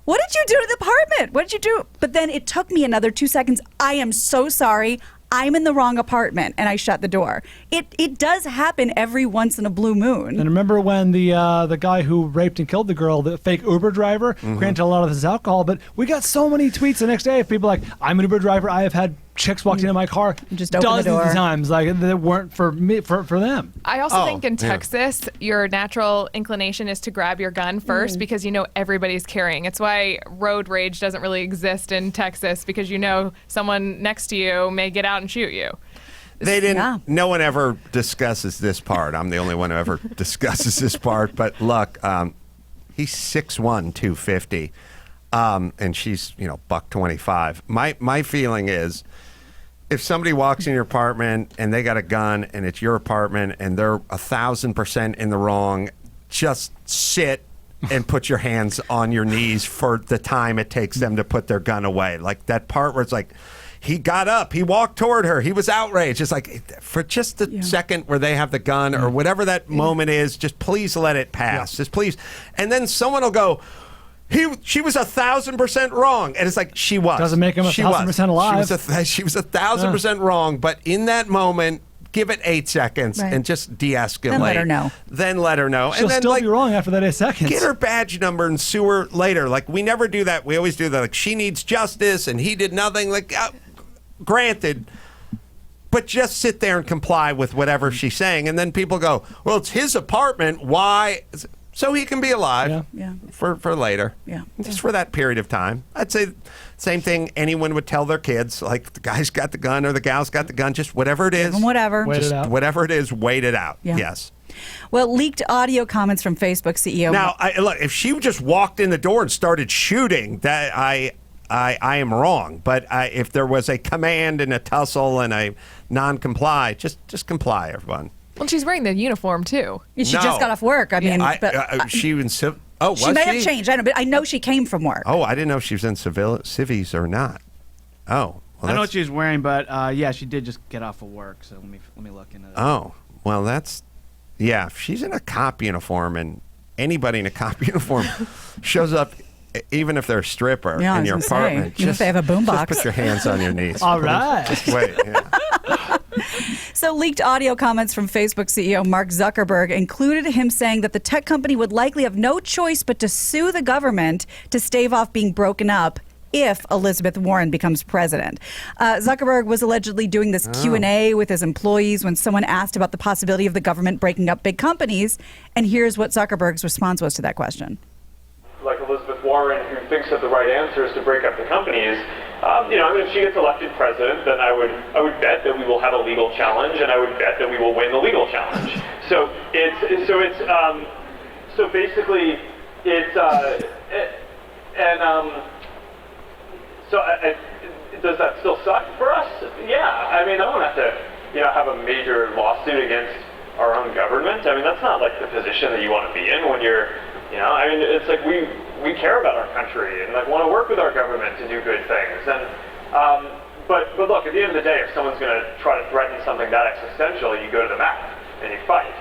what did you do to the apartment? What did you do? But then it took me another 2 seconds. I am so sorry. I'm in the wrong apartment, and I shut the door. It does happen every once in a blue moon. And remember when the guy who raped and killed the girl, the fake Uber driver, granted a lot of this is alcohol, but we got so many tweets the next day of people I'm an Uber driver. I have had chicks walked into my car just dozens of times, that weren't for me, for them. I also think in Texas, your natural inclination is to grab your gun first because everybody's carrying. It's why road rage doesn't really exist in Texas, because someone next to you may get out and shoot you. They didn't. No one ever discusses this part. I'm the only one who ever discusses this part. But look, he's 6'1", 250, and she's $125. My feeling is, if somebody walks in your apartment and they got a gun and it's your apartment and they're 1,000% in the wrong, just sit and put your hands on your knees for the time it takes them to put their gun away. That part where it's he got up, he walked toward her, he was outraged. It's like, for just the second where they have the gun or whatever that moment is, just please let it pass. Just please. And then someone will go, she was 1,000% wrong. And it's like, she was. Doesn't make him 1,000% alive. She was 1,000% wrong. But in that moment, give it 8 seconds and just de-escalate. Then let her know. Then let her know. She'll and then, still be wrong after that 8 seconds. Get her badge number and sue her later. Like, we never do that. We always do that. Like, she needs justice and he did nothing. Like, granted, but just sit there and comply with whatever she's saying. And then people go, well, it's his apartment. Why? So he can be alive for later. Just for that period of time. I'd say same thing anyone would tell their kids. Like, the guy's got the gun or the gal's got the gun. Just whatever it is. Whatever. Wait it out. Whatever it is, wait it out. Yes. Well, leaked audio comments from Facebook CEO. Now, look, if she just walked in the door and started shooting, that I am wrong. But if there was a command and a tussle and a non-comply, just comply, everyone. Well, she's wearing the uniform too. She just got off work. I mean, she in was she may have changed. I know, but I know she came from work. Oh, I didn't know if she was in civies or not. Oh, I know what she was wearing, but she did just get off of work. So let me look into that. Oh, well, if she's in a cop uniform and anybody in a cop uniform shows up, even if they're a stripper in your apartment, even if they have a boombox, just put your hands on your knees. All right. Just wait. Yeah. So leaked audio comments from Facebook CEO Mark Zuckerberg included him saying that the tech company would likely have no choice but to sue the government to stave off being broken up if Elizabeth Warren becomes president. Zuckerberg was allegedly doing this Q&A with his employees when someone asked about the possibility of the government breaking up big companies. And here's what Zuckerberg's response was to that question. Like Elizabeth Warren, who thinks that the right answer is to break up the companies, if she gets elected president, then I would bet that we will have a legal challenge, and I would bet that we will win the legal challenge. So does that still suck for us? Yeah. I mean, I don't have to, have a major lawsuit against our own government. I mean, that's not like the position that you want to be in when you're. It's like we care about our country and like want to work with our government to do good things. And but look, at the end of the day, if someone's going to try to threaten something that existential, you go to the mat and you fight.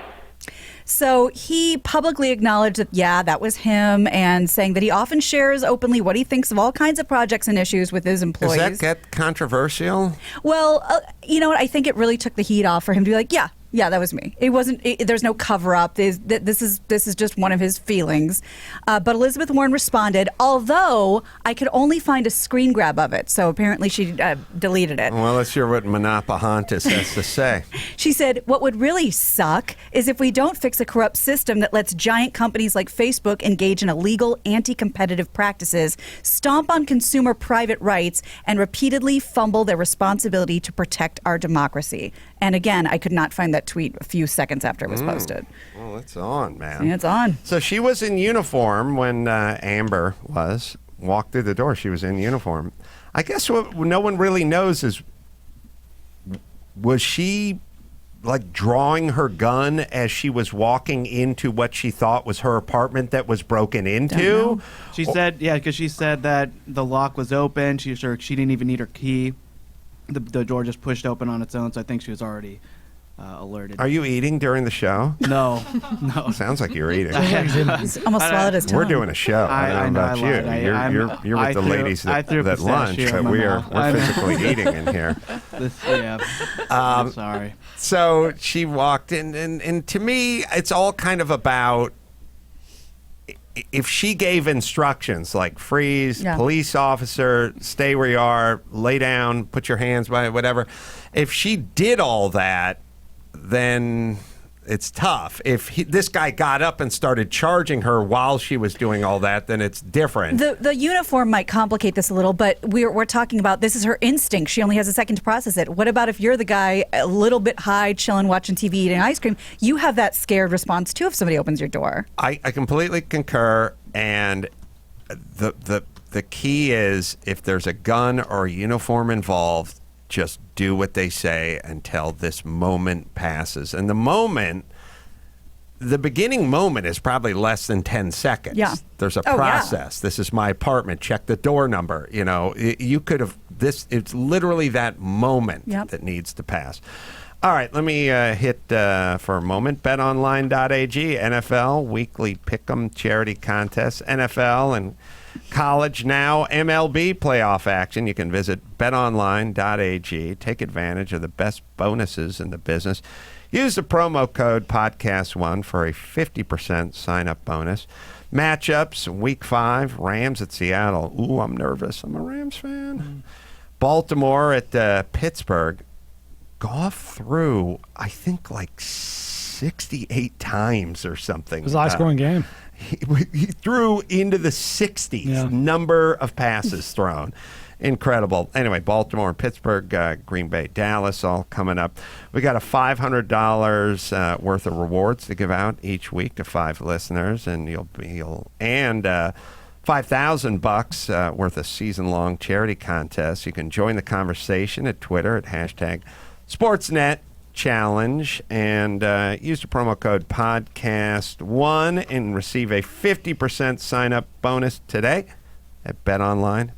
So he publicly acknowledged that, that was him, and saying that he often shares openly what he thinks of all kinds of projects and issues with his employees. Does that get controversial? Well, you know what? I think it really took the heat off for him to be like, yeah, that was me. It wasn't. There's no cover up. This is just one of his feelings. But Elizabeth Warren responded, although I could only find a screen grab of it. So apparently she deleted it. Well, let's hear what Monopohantis has to say. She said, what would really suck is if we don't fix a corrupt system that lets giant companies like Facebook engage in illegal, anti-competitive practices, stomp on consumer private rights, and repeatedly fumble their responsibility to protect our democracy. And again, I could not find that tweet a few seconds after it was posted. Well, it's on, man. Yeah, it's on. So she was in uniform when Amber walked through the door. She was in uniform. I guess what no one really knows is, was she like drawing her gun as she was walking into what she thought was her apartment that was broken into? She said, because she said that the lock was open. She didn't even need her key. The door just pushed open on its own, so I think she was already alerted. Are you eating during the show? No. Sounds like you're eating. He's almost swallowed his tongue. We're doing a show. I don't know about you. You're with the ladies that lunch, but we're physically eating in here. I'm sorry. So she walked in, and to me, it's all kind of about, if she gave instructions like freeze, police officer, stay where you are, lay down, put your hands by whatever, if she did all that, then it's tough. If this guy got up and started charging her while she was doing all that, then it's different. The uniform might complicate this a little, but we're talking about, this is her instinct. She only has a second to process it. What about if you're the guy a little bit high, chilling, watching TV, eating ice cream? You have that scared response too if somebody opens your door. I completely concur, and the key is, if there's a gun or a uniform involved, just do what they say until this moment passes. And the moment the beginning moment is probably less than 10 seconds. Yeah. There's a Oh, yeah. process. This is my apartment. Check the door number. You know, you could have this. It's literally that moment that needs to pass. All right, let me hit for a moment. BetOnline.ag, NFL, weekly pick'em charity contest, NFL and college now, MLB playoff action. You can visit BetOnline.ag. Take advantage of the best bonuses in the business. Use the promo code podcast1 for a 50% sign-up bonus. Matchups, Week 5, Rams at Seattle. Ooh, I'm nervous. I'm a Rams fan. Baltimore at Pittsburgh. Goff threw, I think, like 68 times or something. It was a high-scoring game. He threw into the 60s number of passes thrown. Incredible. Anyway, Baltimore and Pittsburgh, Green Bay, Dallas, all coming up. We got a $500 worth of rewards to give out each week to 5 listeners, and $5,000 worth of season-long charity contests. You can join the conversation at Twitter at hashtag Sportsnet Challenge and use the promo code podcast1 and receive a 50% sign-up bonus today at BetOnline.ag.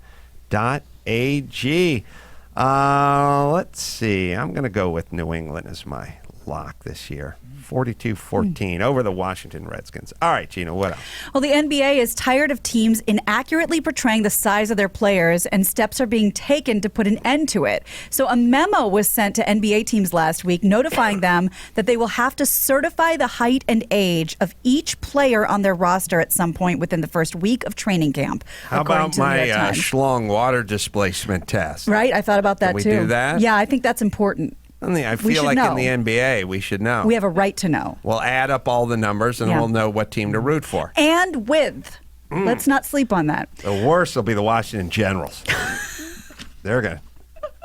Let's see. I'm going to go with New England as my lock this year. 42-14 over the Washington Redskins. All right, Gina, what else? Well, the NBA is tired of teams inaccurately portraying the size of their players, and steps are being taken to put an end to it. So a memo was sent to NBA teams last week notifying them that they will have to certify the height and age of each player on their roster at some point within the first week of training camp. How about my Schlong water displacement test? Right, I thought about that Can too. we do that? Yeah, I think that's important. I feel like in the NBA, we should know. We have a right to know. We'll add up all the numbers, and we'll know what team to root for. And width. Let's not sleep on that. The worst will be the Washington Generals. They're going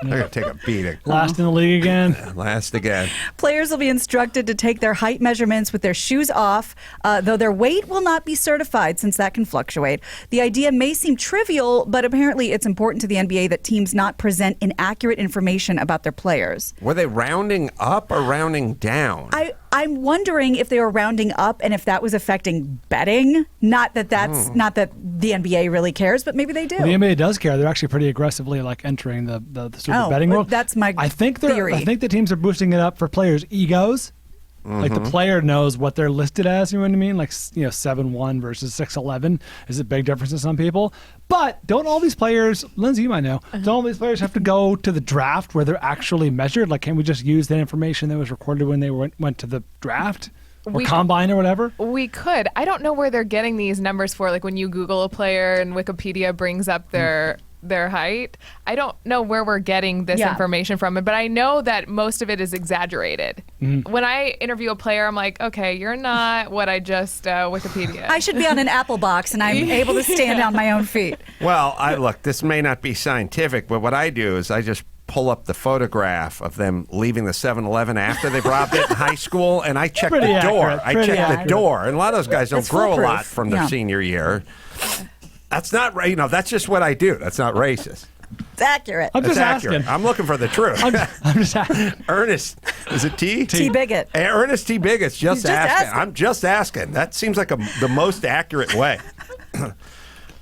to take a beating. Last in the league again. Last again. Players will be instructed to take their height measurements with their shoes off, though their weight will not be certified since that can fluctuate. The idea may seem trivial, but apparently it's important to the NBA that teams not present inaccurate information about their players. Were they rounding up or rounding down? I'm wondering if they were rounding up and if that was affecting betting. Not that not that the NBA really cares, but maybe they do. Well, the NBA does care. They're actually pretty aggressively entering the sort of betting world. That's my theory. I think the teams are boosting it up for players' egos. Like the player knows what they're listed as, you know what I mean? Like, 7'1" versus 6'11" is a big difference to some people. But don't all these players, Lindsay, you might know, don't all these players have to go to the draft where they're actually measured? Like, can't we just use that information that was recorded when they went to the draft? Or combine or whatever? We could. I don't know where they're getting these numbers for. Like when you Google a player and Wikipedia brings up their height. I don't know where we're getting this information from, but I know that most of it is exaggerated. When I interview a player, I'm like, okay, you're not what I just Wikipedia. I should be on an Apple box and I'm able to stand on my own feet. Well, look, this may not be scientific, but what I do is I just pull up the photograph of them leaving the 7-Eleven after they've robbed it in high school, and I check the door. The door. And a lot of those guys don't grow a lot from their senior year. That's not right. That's just what I do. That's not racist. It's accurate. I'm just asking. I'm looking for the truth. I'm just asking. Ernest, is it T? T. Bigot. Ernest T. Bigot's just asking. asking. I'm just asking. That seems like the most accurate way.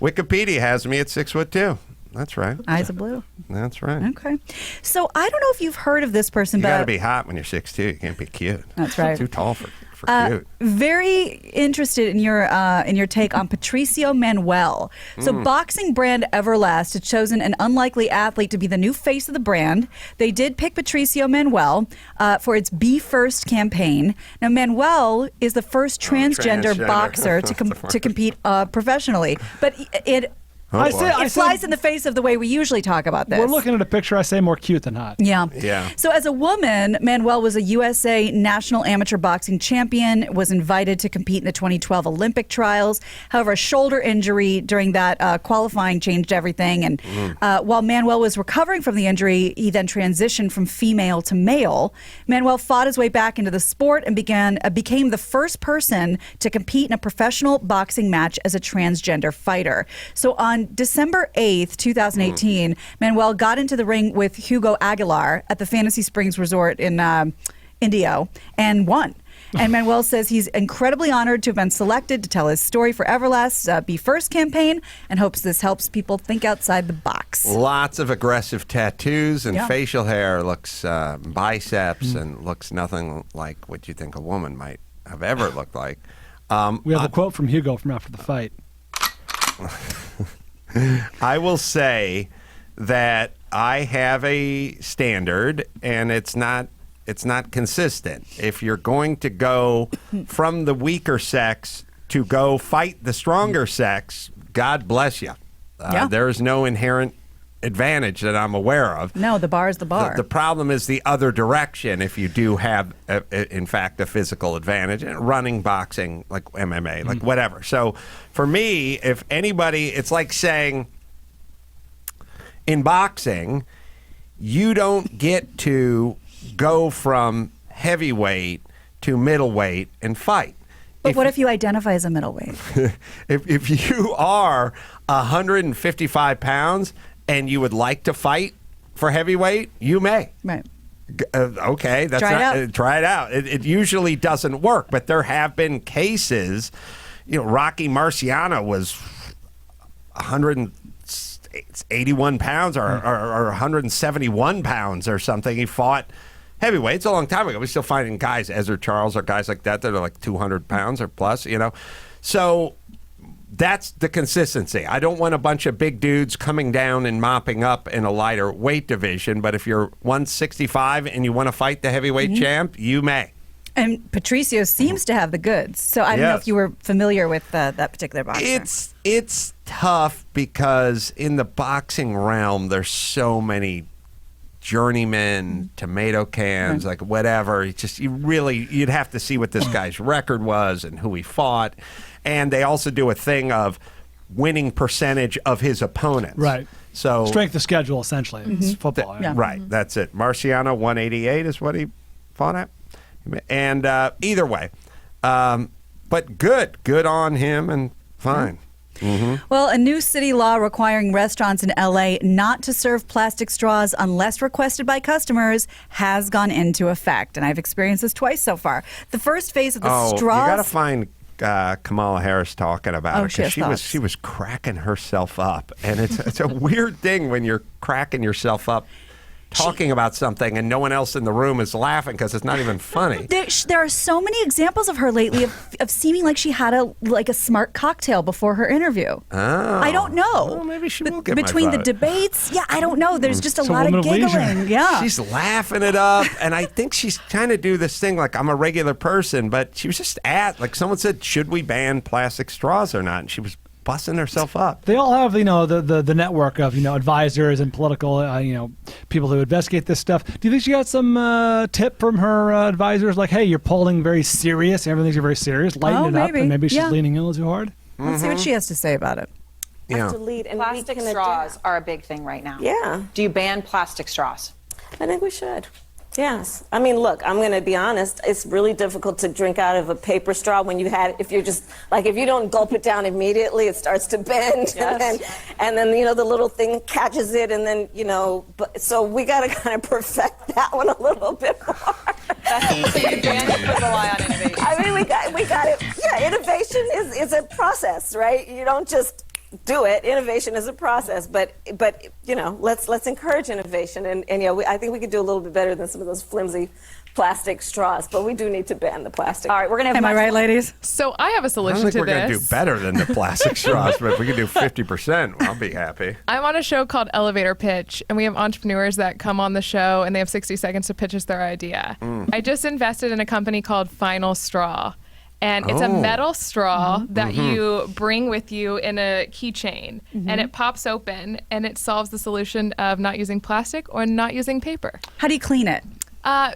Wikipedia has me at 6'2". That's right. Eyes of blue. That's right. Okay. So I don't know if you've heard of this person, you but got to be hot when you're 6'2". You can't be cute. That's right. Too tall for cute. Very interested in your take on Patricio Manuel. So boxing brand Everlast had chosen an unlikely athlete to be the new face of the brand. They did pick Patricio Manuel for its Be First campaign. Now Manuel is the first transgender boxer to compete professionally, but it flies in the face of the way we usually talk about this. We're looking at a picture, I say more cute than hot. Yeah. So as a woman, Manuel was a USA National Amateur Boxing Champion, was invited to compete in the 2012 Olympic trials. However, a shoulder injury during that qualifying changed everything. And while Manuel was recovering from the injury, he then transitioned from female to male. Manuel fought his way back into the sport and became the first person to compete in a professional boxing match as a transgender fighter. So on December 8th, 2018, Manuel got into the ring with Hugo Aguilar at the Fantasy Springs Resort in Indio and won. And Manuel says he's incredibly honored to have been selected to tell his story for Everlast's Be First campaign and hopes this helps people think outside the box. Lots of aggressive tattoos and Yeah. facial hair, looks biceps, and looks nothing like what you think a woman might have ever looked like. We have a quote from Hugo from after the fight. I will say that I have a standard, and it's not consistent. If you're going to go from the weaker sex to go fight the stronger sex, God bless you. Yeah. There is no inherent advantage that I'm aware of. No, the bar is the bar. The problem is the other direction if you do have, in fact, a physical advantage. Running, boxing, like MMA, like whatever. So for me, if anybody, it's like saying in boxing, you don't get to go from heavyweight to middleweight and fight. But what if you identify as a middleweight? If you are 155 pounds and you would like to fight for heavyweight, you may. Right. Okay, that's Try it not, out. try it out. It usually doesn't work, but there have been cases. Rocky Marciano was 181 pounds or 171 pounds or something. He fought heavyweight. It's a long time ago. We're still finding guys, Ezra Charles or guys like that are like 200 pounds or plus, So that's the consistency. I don't want a bunch of big dudes coming down and mopping up in a lighter weight division, but if you're 165 and you want to fight the heavyweight champ, you may. And Patricio seems to have the goods. So I don't know if you were familiar with that particular boxer. It's tough because in the boxing realm, there's so many journeymen, tomato cans, like whatever. You'd have to see what this guy's record was and who he fought. And they also do a thing of winning percentage of his opponents. Right. So Strength of schedule, essentially. It's football. Yeah. Right. That's it. Marciano, 188 is what he fought at. And either way. But good on him and fine. Well, a new city law requiring restaurants in LA not to serve plastic straws unless requested by customers has gone into effect. And I've experienced this twice so far. The first phase of the straws. You got to find Kamala Harris talking about it because she was cracking herself up. And it's a weird thing when you're cracking yourself up talking about something and no one else in the room is laughing because it's not even funny. There are so many examples of her lately of seeming like she had a smart cocktail before her interview. Oh. I don't know. Well, maybe she will get my between the vote. debates. Yeah, I don't know. There's just a lot of giggling. Yeah. She's laughing it up, and I think she's trying to do this thing like I'm a regular person, but she was just like someone said, should we ban plastic straws or not? And she was busting herself up. They all have, the network of, advisors and political, people who investigate this stuff. Do you think she got some tip from her advisors, like, hey, you're polling very serious, everything's very serious, lighten it up, and maybe she's leaning in a little too hard? Let's see what she has to say about it. Yeah. Plastic straws are a big thing right now. Yeah. Do you ban plastic straws? I think we should. Yes. I mean, look, I'm going to be honest. It's really difficult to drink out of a paper straw when if you don't gulp it down immediately, it starts to bend. Yes. And then, the little thing catches it. And then, so we got to kind of perfect that one a little bit more. So you ban it, but rely on innovation. I mean, we got it. Yeah, innovation is a process, right? You don't just do it. Innovation is a process, but let's encourage innovation, and I think we could do a little bit better than some of those flimsy plastic straws, but we do need to ban the plastic. All right, we're gonna have. Am I right, ladies? So I have a I solution don't think to we're going to this. do better than the plastic straws, but if we could do 50%, I'll be happy. I'm on a show called Elevator Pitch, and we have entrepreneurs that come on the show, and they have 60 seconds to pitch us their idea. I just invested in a company called Final Straw. And it's a metal straw that you bring with you in a keychain, and it pops open, and it solves the solution of not using plastic or not using paper. How do you clean it?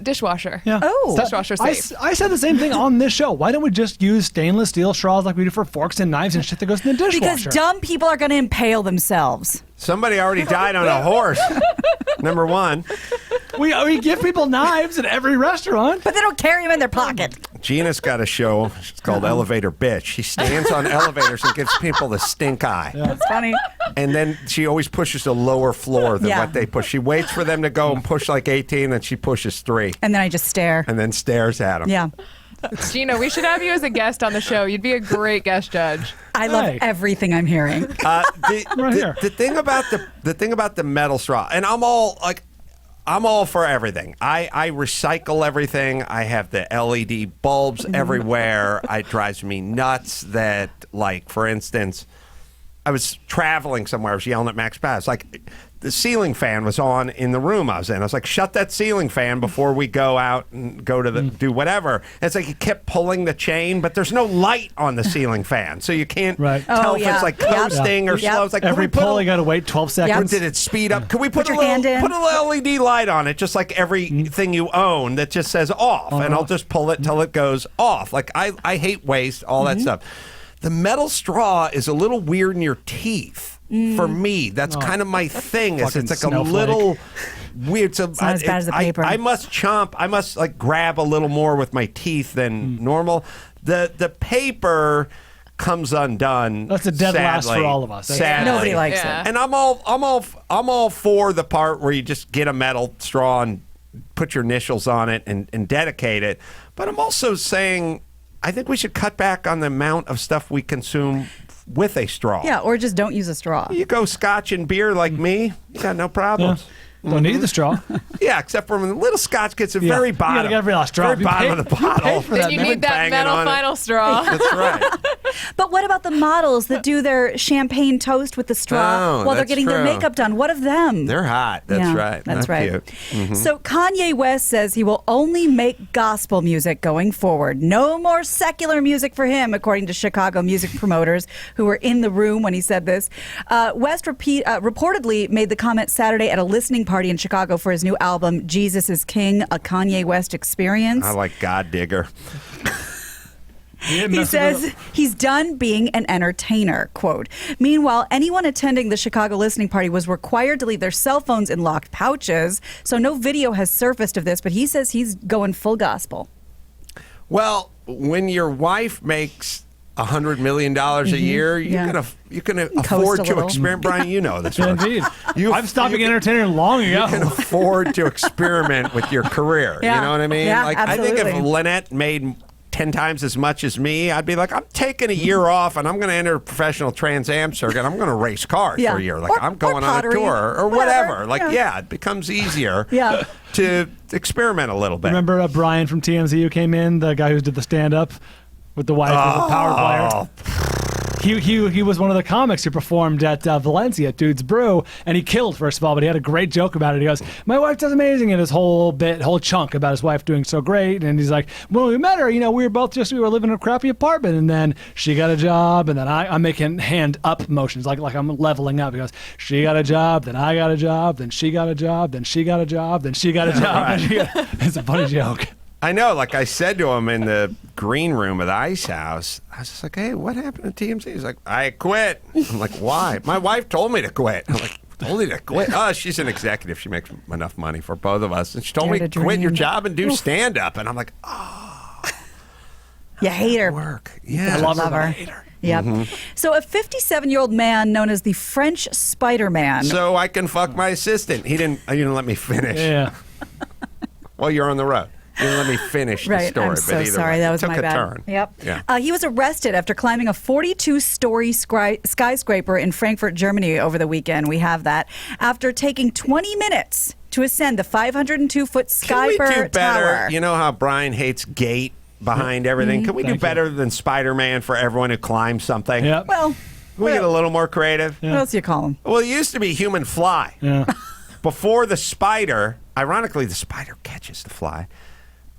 Dishwasher. Yeah. Oh. Dishwasher safe. I said the same thing on this show. Why don't we just use stainless steel straws like we do for forks and knives and shit that goes in the dishwasher? Because dumb people are going to impale themselves. Somebody already died on a horse. Number one. We give people knives at every restaurant. But they don't carry them in their pocket. Gina's got a show. It's called Elevator Bitch. She stands on elevators and gives people the stink eye. Yeah. That's funny. And then she always pushes a lower floor than what they push. She waits for them to go and push like 18, and she pushes 3. And then I just stare. And then stares at them. Yeah. Gina, we should have you as a guest on the show. You'd be a great guest judge. I love everything I'm hearing. The thing about the metal straw, and I'm all for everything. I recycle everything. I have the LED bulbs everywhere. It drives me nuts that, like, for instance, I was traveling somewhere. I was yelling at Max Bass. Like, the ceiling fan was on in the room I was in. I was like, shut that ceiling fan before we go out and go to do whatever. And it's like he kept pulling the chain, but there's no light on the ceiling fan. So you can't tell if it's like coasting or slow. It's like, every pull, you got to wait 12 seconds. Did it speed up? Can we put a little LED light on it, just like everything you own that just says off, and I'll just pull it till it goes off. Like, I hate waste, all that stuff. The metal straw is a little weird in your teeth. For me, that's kind of my thing. It's like snowflake. A little weird. So it's not as bad as the paper. I must chomp. I must like grab a little more with my teeth than normal. The paper comes undone. That's a dead last for all of us. Sadly. Nobody likes it. And I'm all for the part where you just get a metal straw and put your initials on it and dedicate it. But I'm also saying I think we should cut back on the amount of stuff we consume with a straw. Yeah, or just don't use a straw. You go scotch and beer like me, you got no problems. Yeah. Don't need the straw. Yeah, except for when the little scotch gets the very bottom. You gotta get a straw. Very bottom of the bottle. Then you need that metal final straw. That's right. But what about the models that do their champagne toast with the straw while they're getting their makeup done? What of them? They're hot. That's right. That's right. Cute. Mm-hmm. So Kanye West says he will only make gospel music going forward. No more secular music for him, according to Chicago music promoters who were in the room when he said this. West reportedly made the comment Saturday at a listening party in Chicago for his new album, Jesus is King, a Kanye West experience. I like God Digger. He says he's done being an entertainer, quote. Meanwhile, anyone attending the Chicago listening party was required to leave their cell phones in locked pouches, so no video has surfaced of this, but he says he's going full gospel. Well, when your wife makes $100 million a year, you can afford to experiment. Brian, you know this. Indeed. I've stopped being an entertainer long ago. You can afford to experiment with your career. Yeah. You know what I mean? Yeah, like, absolutely. I think if Lynette made 10 times as much as me, I'd be like, I'm taking a year off and I'm going to enter a professional Trans Am circuit. I'm going to race cars for a year. Like, I'm going on a tour or whatever. Like, it becomes easier to experiment a little bit. Remember Brian from TMZ who came in, the guy who did the stand-up with the wife of the power player? He was one of the comics who performed at Valencia at Dude's Brew, and he killed, first of all, but he had a great joke about it. He goes, my wife does amazing, and his whole chunk about his wife doing so great, and he's like, when we met her, we were living in a crappy apartment, and then she got a job, and then I'm making hand up motions, like I'm leveling up. He goes, she got a job, then I got a job, then she got a job, then she got a job, then she got a job. It's a funny joke. I know, like I said to him in the green room of the Ice House, I was just like, hey, what happened to TMZ? He's like, I quit. I'm like, why? My wife told me to quit. I'm like, told you to quit? Oh, she's an executive. She makes enough money for both of us. And she told me to quit your job and do stand-up. And I'm like, oh. You hate her. Work. Yeah. I love her. Hate her. Yep. Mm-hmm. So a 57-year-old man known as the French Spider-Man. So I can fuck my assistant. He didn't let me finish. Yeah. Well, you're on the road. You didn't let me finish the story. I'm so sorry. That was my bad. Turn. Yep. Yeah. He was arrested after climbing a 42-story skyscraper in Frankfurt, Germany over the weekend. We have that. After taking 20 minutes to ascend the 502-foot Skyber Can we do better? Tower. You know how Brian hates gate behind everything? Can we do better than Spider-Man for everyone who climbs something? Yep. Well, Can we get a little more creative? What else do you call him? Well, it used to be human fly. Yeah. Before the spider, ironically, the spider catches the fly.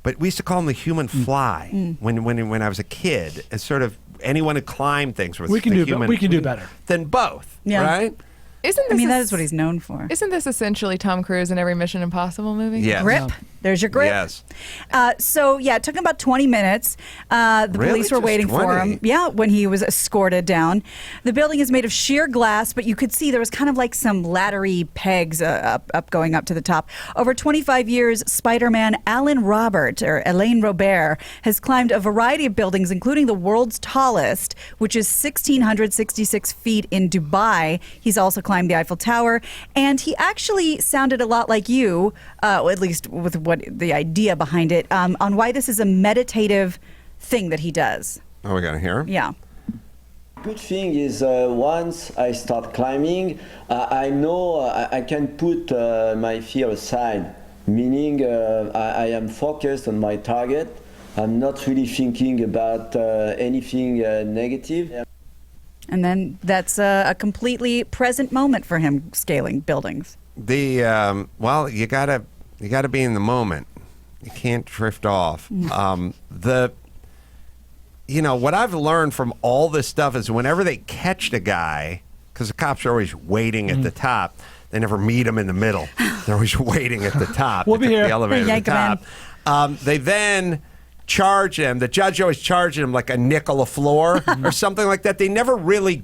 But we used to call him the human fly when I was a kid. As sort of anyone who climbed things was we can do better than both, right? That is what he's known for. Isn't this essentially Tom Cruise in every Mission Impossible movie? Yes. Grip. There's your grip. Yes. It took him about 20 minutes. The police were waiting for him. Yeah, when he was escorted down. The building is made of sheer glass, but you could see there was kind of like some laddery pegs going up to the top. Over 25 years, Spider-Man Alain Robert has climbed a variety of buildings, including the world's tallest, which is 1,666 feet in Dubai. He's also climbed the Eiffel Tower, and he actually sounded a lot like you, at least with what what the idea behind it, on why this is a meditative thing that he does. Oh, we got to hear him? Yeah. Good thing is once I start climbing, I know I can put my fear aside, meaning I am focused on my target. I'm not really thinking about anything negative. And then that's a completely present moment for him scaling buildings. Well, you gotta be in the moment. You can't drift off. What I've learned from all this stuff is whenever they catch the guy, because the cops are always waiting at the top, they never meet him in the middle. They're always waiting at the top. We'll be here. The elevator at the top. They then charge him. The judge always charges him like a nickel a floor or something like that. They never really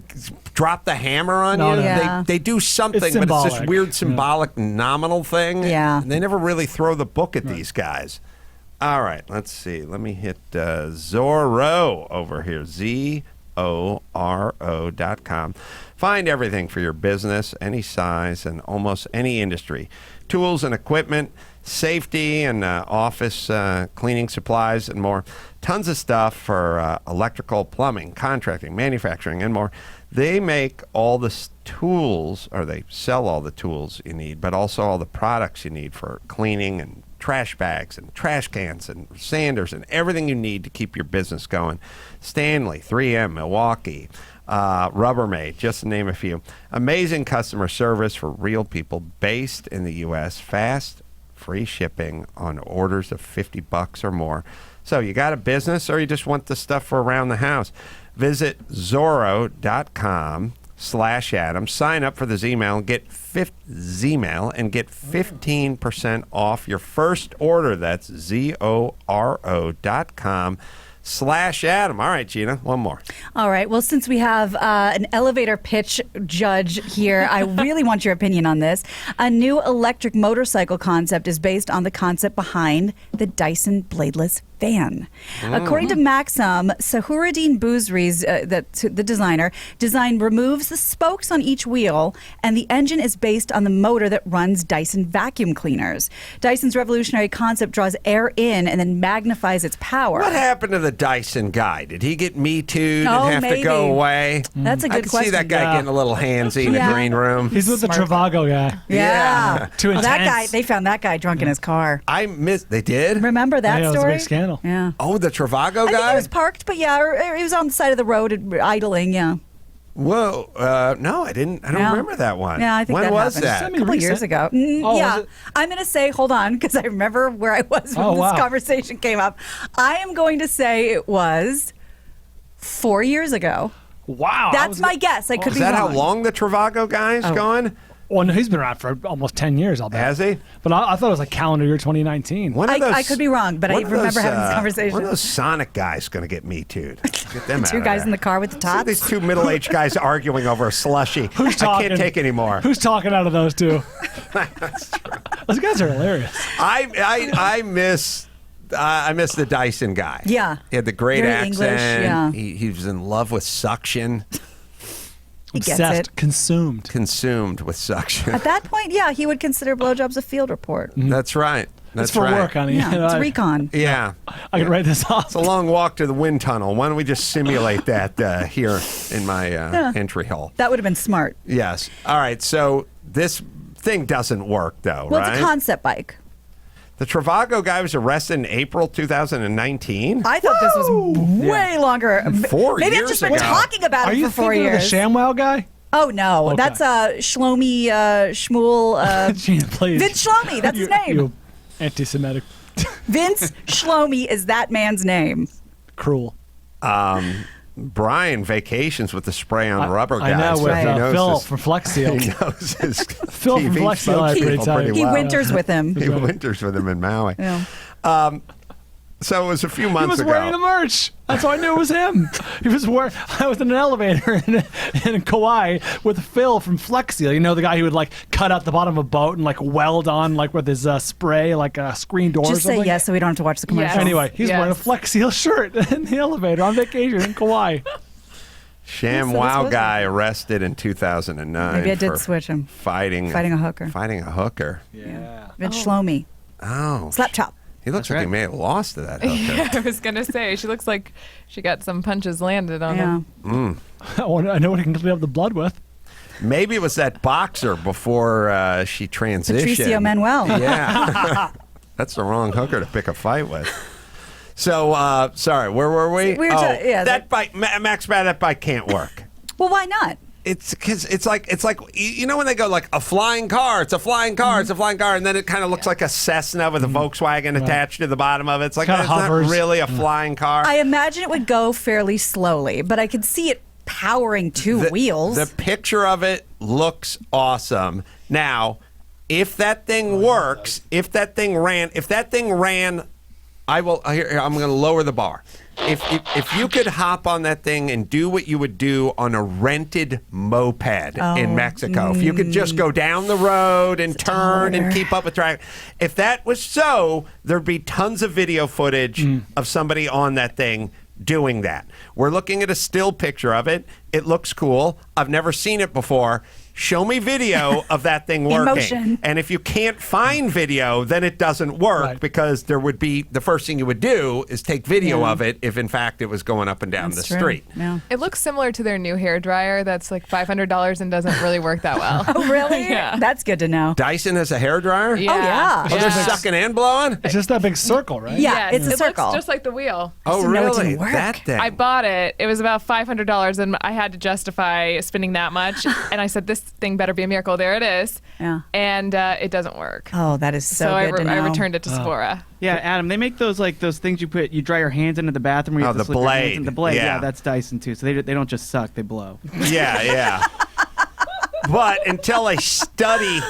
drop the hammer on you. Yeah. They do something, but it's this weird symbolic nominal thing. Yeah. And they never really throw the book at these guys. All right, let's see. Let me hit Zoro over here, ZORO.com. Find everything for your business, any size and almost any industry. Tools and equipment, safety and office cleaning supplies and more. Tons of stuff for electrical, plumbing, contracting, manufacturing, and more. They make all the tools, or they sell all the tools you need, but also all the products you need for cleaning and trash bags and trash cans and sanders and everything you need to keep your business going. Stanley, 3M, Milwaukee, Rubbermaid, just to name a few. Amazing customer service for real people based in the U.S. Fast, free shipping on orders of $50 or more. So you got a business or you just want the stuff for around the house. Visit Zoro.com/Adam. Sign up for the Zmail and get 15% off your first order. That's ZORO.com/Adam. All right, Gina, one more. All right. Well, since we have an elevator pitch judge here, I really want your opinion on this. A new electric motorcycle concept is based on the concept behind the Dyson bladeless fan. According to Maxim, Carradine the design removes the spokes on each wheel, and the engine is based on the motor that runs Dyson vacuum cleaners. Dyson's revolutionary concept draws air in and then magnifies its power. What happened to the Dyson guy? Did he get Me Too'd and have to go away? That's a good question. I can see that guy getting a little handsy in the green room. He's with the Trivago guy. Yeah. Too intense. That guy, they found that guy drunk in his car. They did? Remember that it was story? a big scandal. Yeah. Oh, the Trivago guy? I think he was parked, but yeah, he was on the side of the road idling, yeah. Whoa. No, I didn't. I don't remember that one. Yeah, I think when that was happened. that? A couple years ago. Yeah. I'm going to say, hold on, because I remember where I was when this conversation came up. I am going to say it was 4 years ago. Wow. That's my guess. I could be wrong. Is that how wrong. long the Trivago guy's gone? Well, no, he's been around for almost 10 years, I'll bet. Has he? But I thought it was like calendar year 2019. I could be wrong, but I remember having this conversation. One of those Sonic guys going to get Me Too'd. Get them out Two of guys there. in the car with the tops. These two middle-aged guys arguing over a slushie. Who's talking? I can't take anymore. Who's talking out of those two? That's true. Those guys are hilarious. I miss the Dyson guy. Yeah. He had the great Very accent. English, yeah. He was in love with suction. He gets Obsessed. it. Consumed with suction. At that point, yeah, he would consider blowjobs a field report. That's right. That's It's for right. work, honey. Yeah, it's recon. Yeah. I can write this off. It's a long walk to the wind tunnel. Why don't we just simulate that here in my entry hall? That would have been smart. Yes. All right. So this thing doesn't work, though, Well, right? it's a concept bike. The Trivago guy was arrested in April 2019. I thought this was way longer. 4 Maybe I've years just been ago. talking about Are it you for 4 thinking years. of the ShamWow guy? Oh no, Okay. that's Shlomi Shmuel. Gina, please. Vince Shlomi, that's his name. You anti-Semitic. Vince Shlomi is that man's name. Cruel. Brian vacations with the spray on rubber guy. I know, so with he knows Phil his- from Flex Seal. He knows his Phil from TV Flex Seal, I spokespeople tell you. pretty He well. winters with him. He winters with him in Maui. Yeah. So it was a few He months was ago. wearing the merch. That's how I knew it was him. He was wearing. I was in an elevator in Kauai with Phil from Flex Seal. You know, the guy who would like cut out the bottom of a boat and like weld on like with his spray like a screen door. Just or something. say yes so we don't have to watch the commercial. Anyway, he's wearing a Flex Seal shirt in the elevator on vacation in Kauai. ShamWow guy arrested in 2009. Maybe I did for switch him. Fighting a hooker. Fighting a hooker. Yeah. Vince Shlomi. Oh. Slap chop. He looks like he may have lost to that hooker. Yeah, I was gonna say she looks like she got some punches landed on him. I know what he can clean up the blood with. Maybe it was that boxer before she transitioned. Patricio Manuel. Yeah. That's the wrong hooker to pick a fight with. So, sorry, where were we? That bike, Max, that bike can't work. Well, why not? It's because it's like you know when they go like a flying car, it's a flying car, it's a flying car, and then it kind of looks like a Cessna with a Volkswagen attached to the bottom of it. It's like it's not really a flying car. I imagine it would go fairly slowly, but I could see it powering two wheels. The picture of it looks awesome. Now, if that thing works, if that thing ran, I'm going to lower the bar. If you could hop on that thing and do what you would do on a rented moped in Mexico, if you could just go down the road and turn and keep up with traffic, if that was so, there'd be tons of video footage of somebody on that thing doing that. We're looking at a still picture of it. It looks cool. I've never seen it before. Show me video of that thing working. Emotion. And if you can't find video, then it doesn't work because there would be the first thing you would do is take video of it if in fact it was going up and down the street. Yeah. It looks similar to their new hair dryer that's like $500 and doesn't really work that well. Oh, really? Yeah. That's good to know. Dyson has a hair dryer? Yeah. Oh, yeah. Oh, they're sucking and blowing? It's just that big circle, right? Yeah, it's a it circle. looks just like the wheel. Oh, know it really? didn't work. That thing. I bought it. It was about $500 and I had to justify spending that much. And I said, this thing better be a miracle. There it is. Yeah. And it doesn't work. Oh, that is so good to know. I returned it to Sephora. Yeah, Adam, they make those things you dry your hands into the bathroom where you have to the slip your hands blade. in the blade. Yeah. Yeah, that's Dyson too. So they don't just suck, they blow. Yeah. But until a study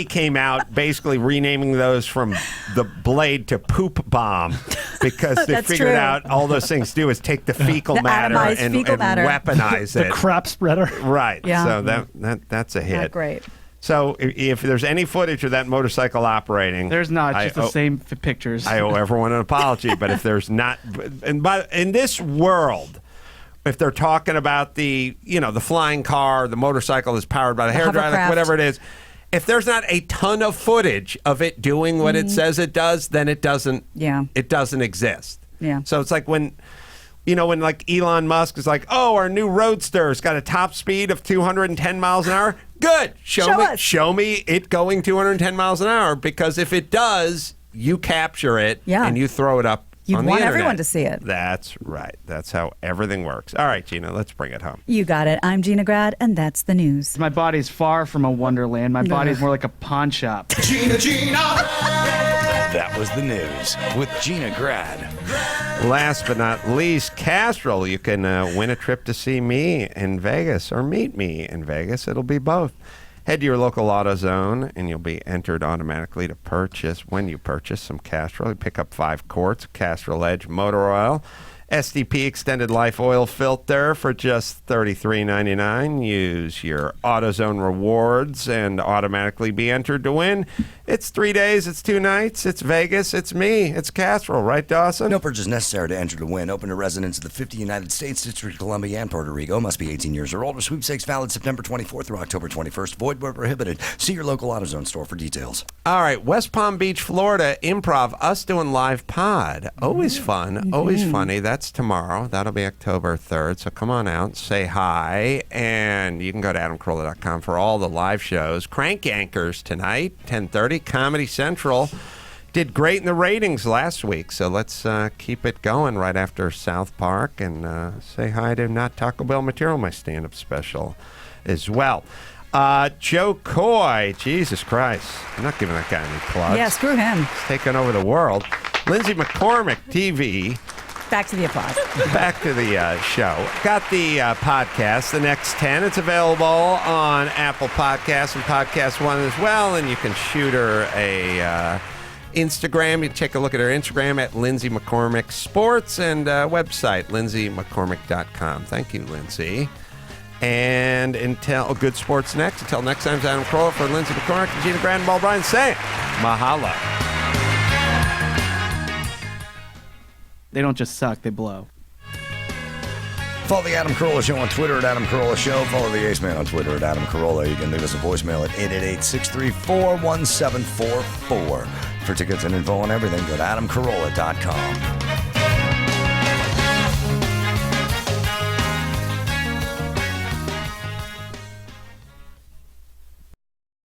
came out basically renaming those from the blade to poop bomb because they figured out all those things do is take the fecal matter and weaponize it. The crap spreader. Right. Yeah. So that's a hit. Not great. So if there's any footage of that motorcycle operating, There's not, just the same pictures. I owe everyone an apology. But if there's not, in this world, if they're talking about the flying car, the motorcycle that's powered by the hairdryer, like whatever it is, if there's not a ton of footage of it doing what it says it does, then it doesn't. Yeah. It doesn't exist. Yeah. So it's like when like Elon Musk is like, oh, our new Roadster's got a top speed of 210 miles an hour. Good. Show me it going 210 miles an hour, because if it does, you capture it and you throw it up. You want everyone to see it. That's right. That's how everything works. All right, Gina, let's bring it home. You got it. I'm Gina Grad, and that's the news. My body's far from a wonderland. My body's more like a pawn shop. Gina. That was the news with Gina Grad. Last but not least, Castrol. You can win a trip to see me in Vegas or meet me in Vegas. It'll be both. Head to your local AutoZone, and you'll be entered automatically to purchase, when you purchase, some Castrol. You pick up 5 quarts of Castrol Edge motor oil, SDP extended life oil filter for just $33.99. Use your AutoZone rewards and automatically be entered to win. It's 3 days, it's 2 nights, it's Vegas, it's me, it's Castrol, right, Dawson? No purchase necessary to enter to win. Open to residents of the 50 United States, District of Columbia, and Puerto Rico. Must be 18 years or older. Sweepstakes valid September 24th through October 21st. Void where prohibited. See your local AutoZone store for details. All right, West Palm Beach, Florida, Improv, us doing live pod. Always fun, always funny. That's tomorrow. That'll be October 3rd. So come on out, say hi, and you can go to adamcarolla.com for all the live shows. Crank Yankers tonight, 10:30. Comedy Central did great in the ratings last week, so let's keep it going right after South Park, and say hi to Not Taco Bell Material, my stand-up special as well. Jo Koy, Jesus Christ. I'm not giving that guy any plugs. Yeah, screw him. He's taking over the world. Lindsay McCormick, TV. Back to the applause. Back to the show. Got the podcast, The Next 10. It's available on Apple Podcasts and Podcast One as well, and you can shoot her a Instagram. You can take a look at her Instagram at Lindsay McCormick Sports, and website, lindsaymccormick.com. Thank you, Lindsay. And until Good Sports Next. Until next time, Adam Carolla for Lindsay McCormick and Gina Grant and Ball Bryan saying mahalo. They don't just suck, they blow. Follow the Adam Carolla Show on Twitter at Adam Carolla Show. Follow the Ace Man on Twitter at Adam Carolla. You can leave us a voicemail at 888-634-1744. For tickets and info on everything, go to adamcarolla.com.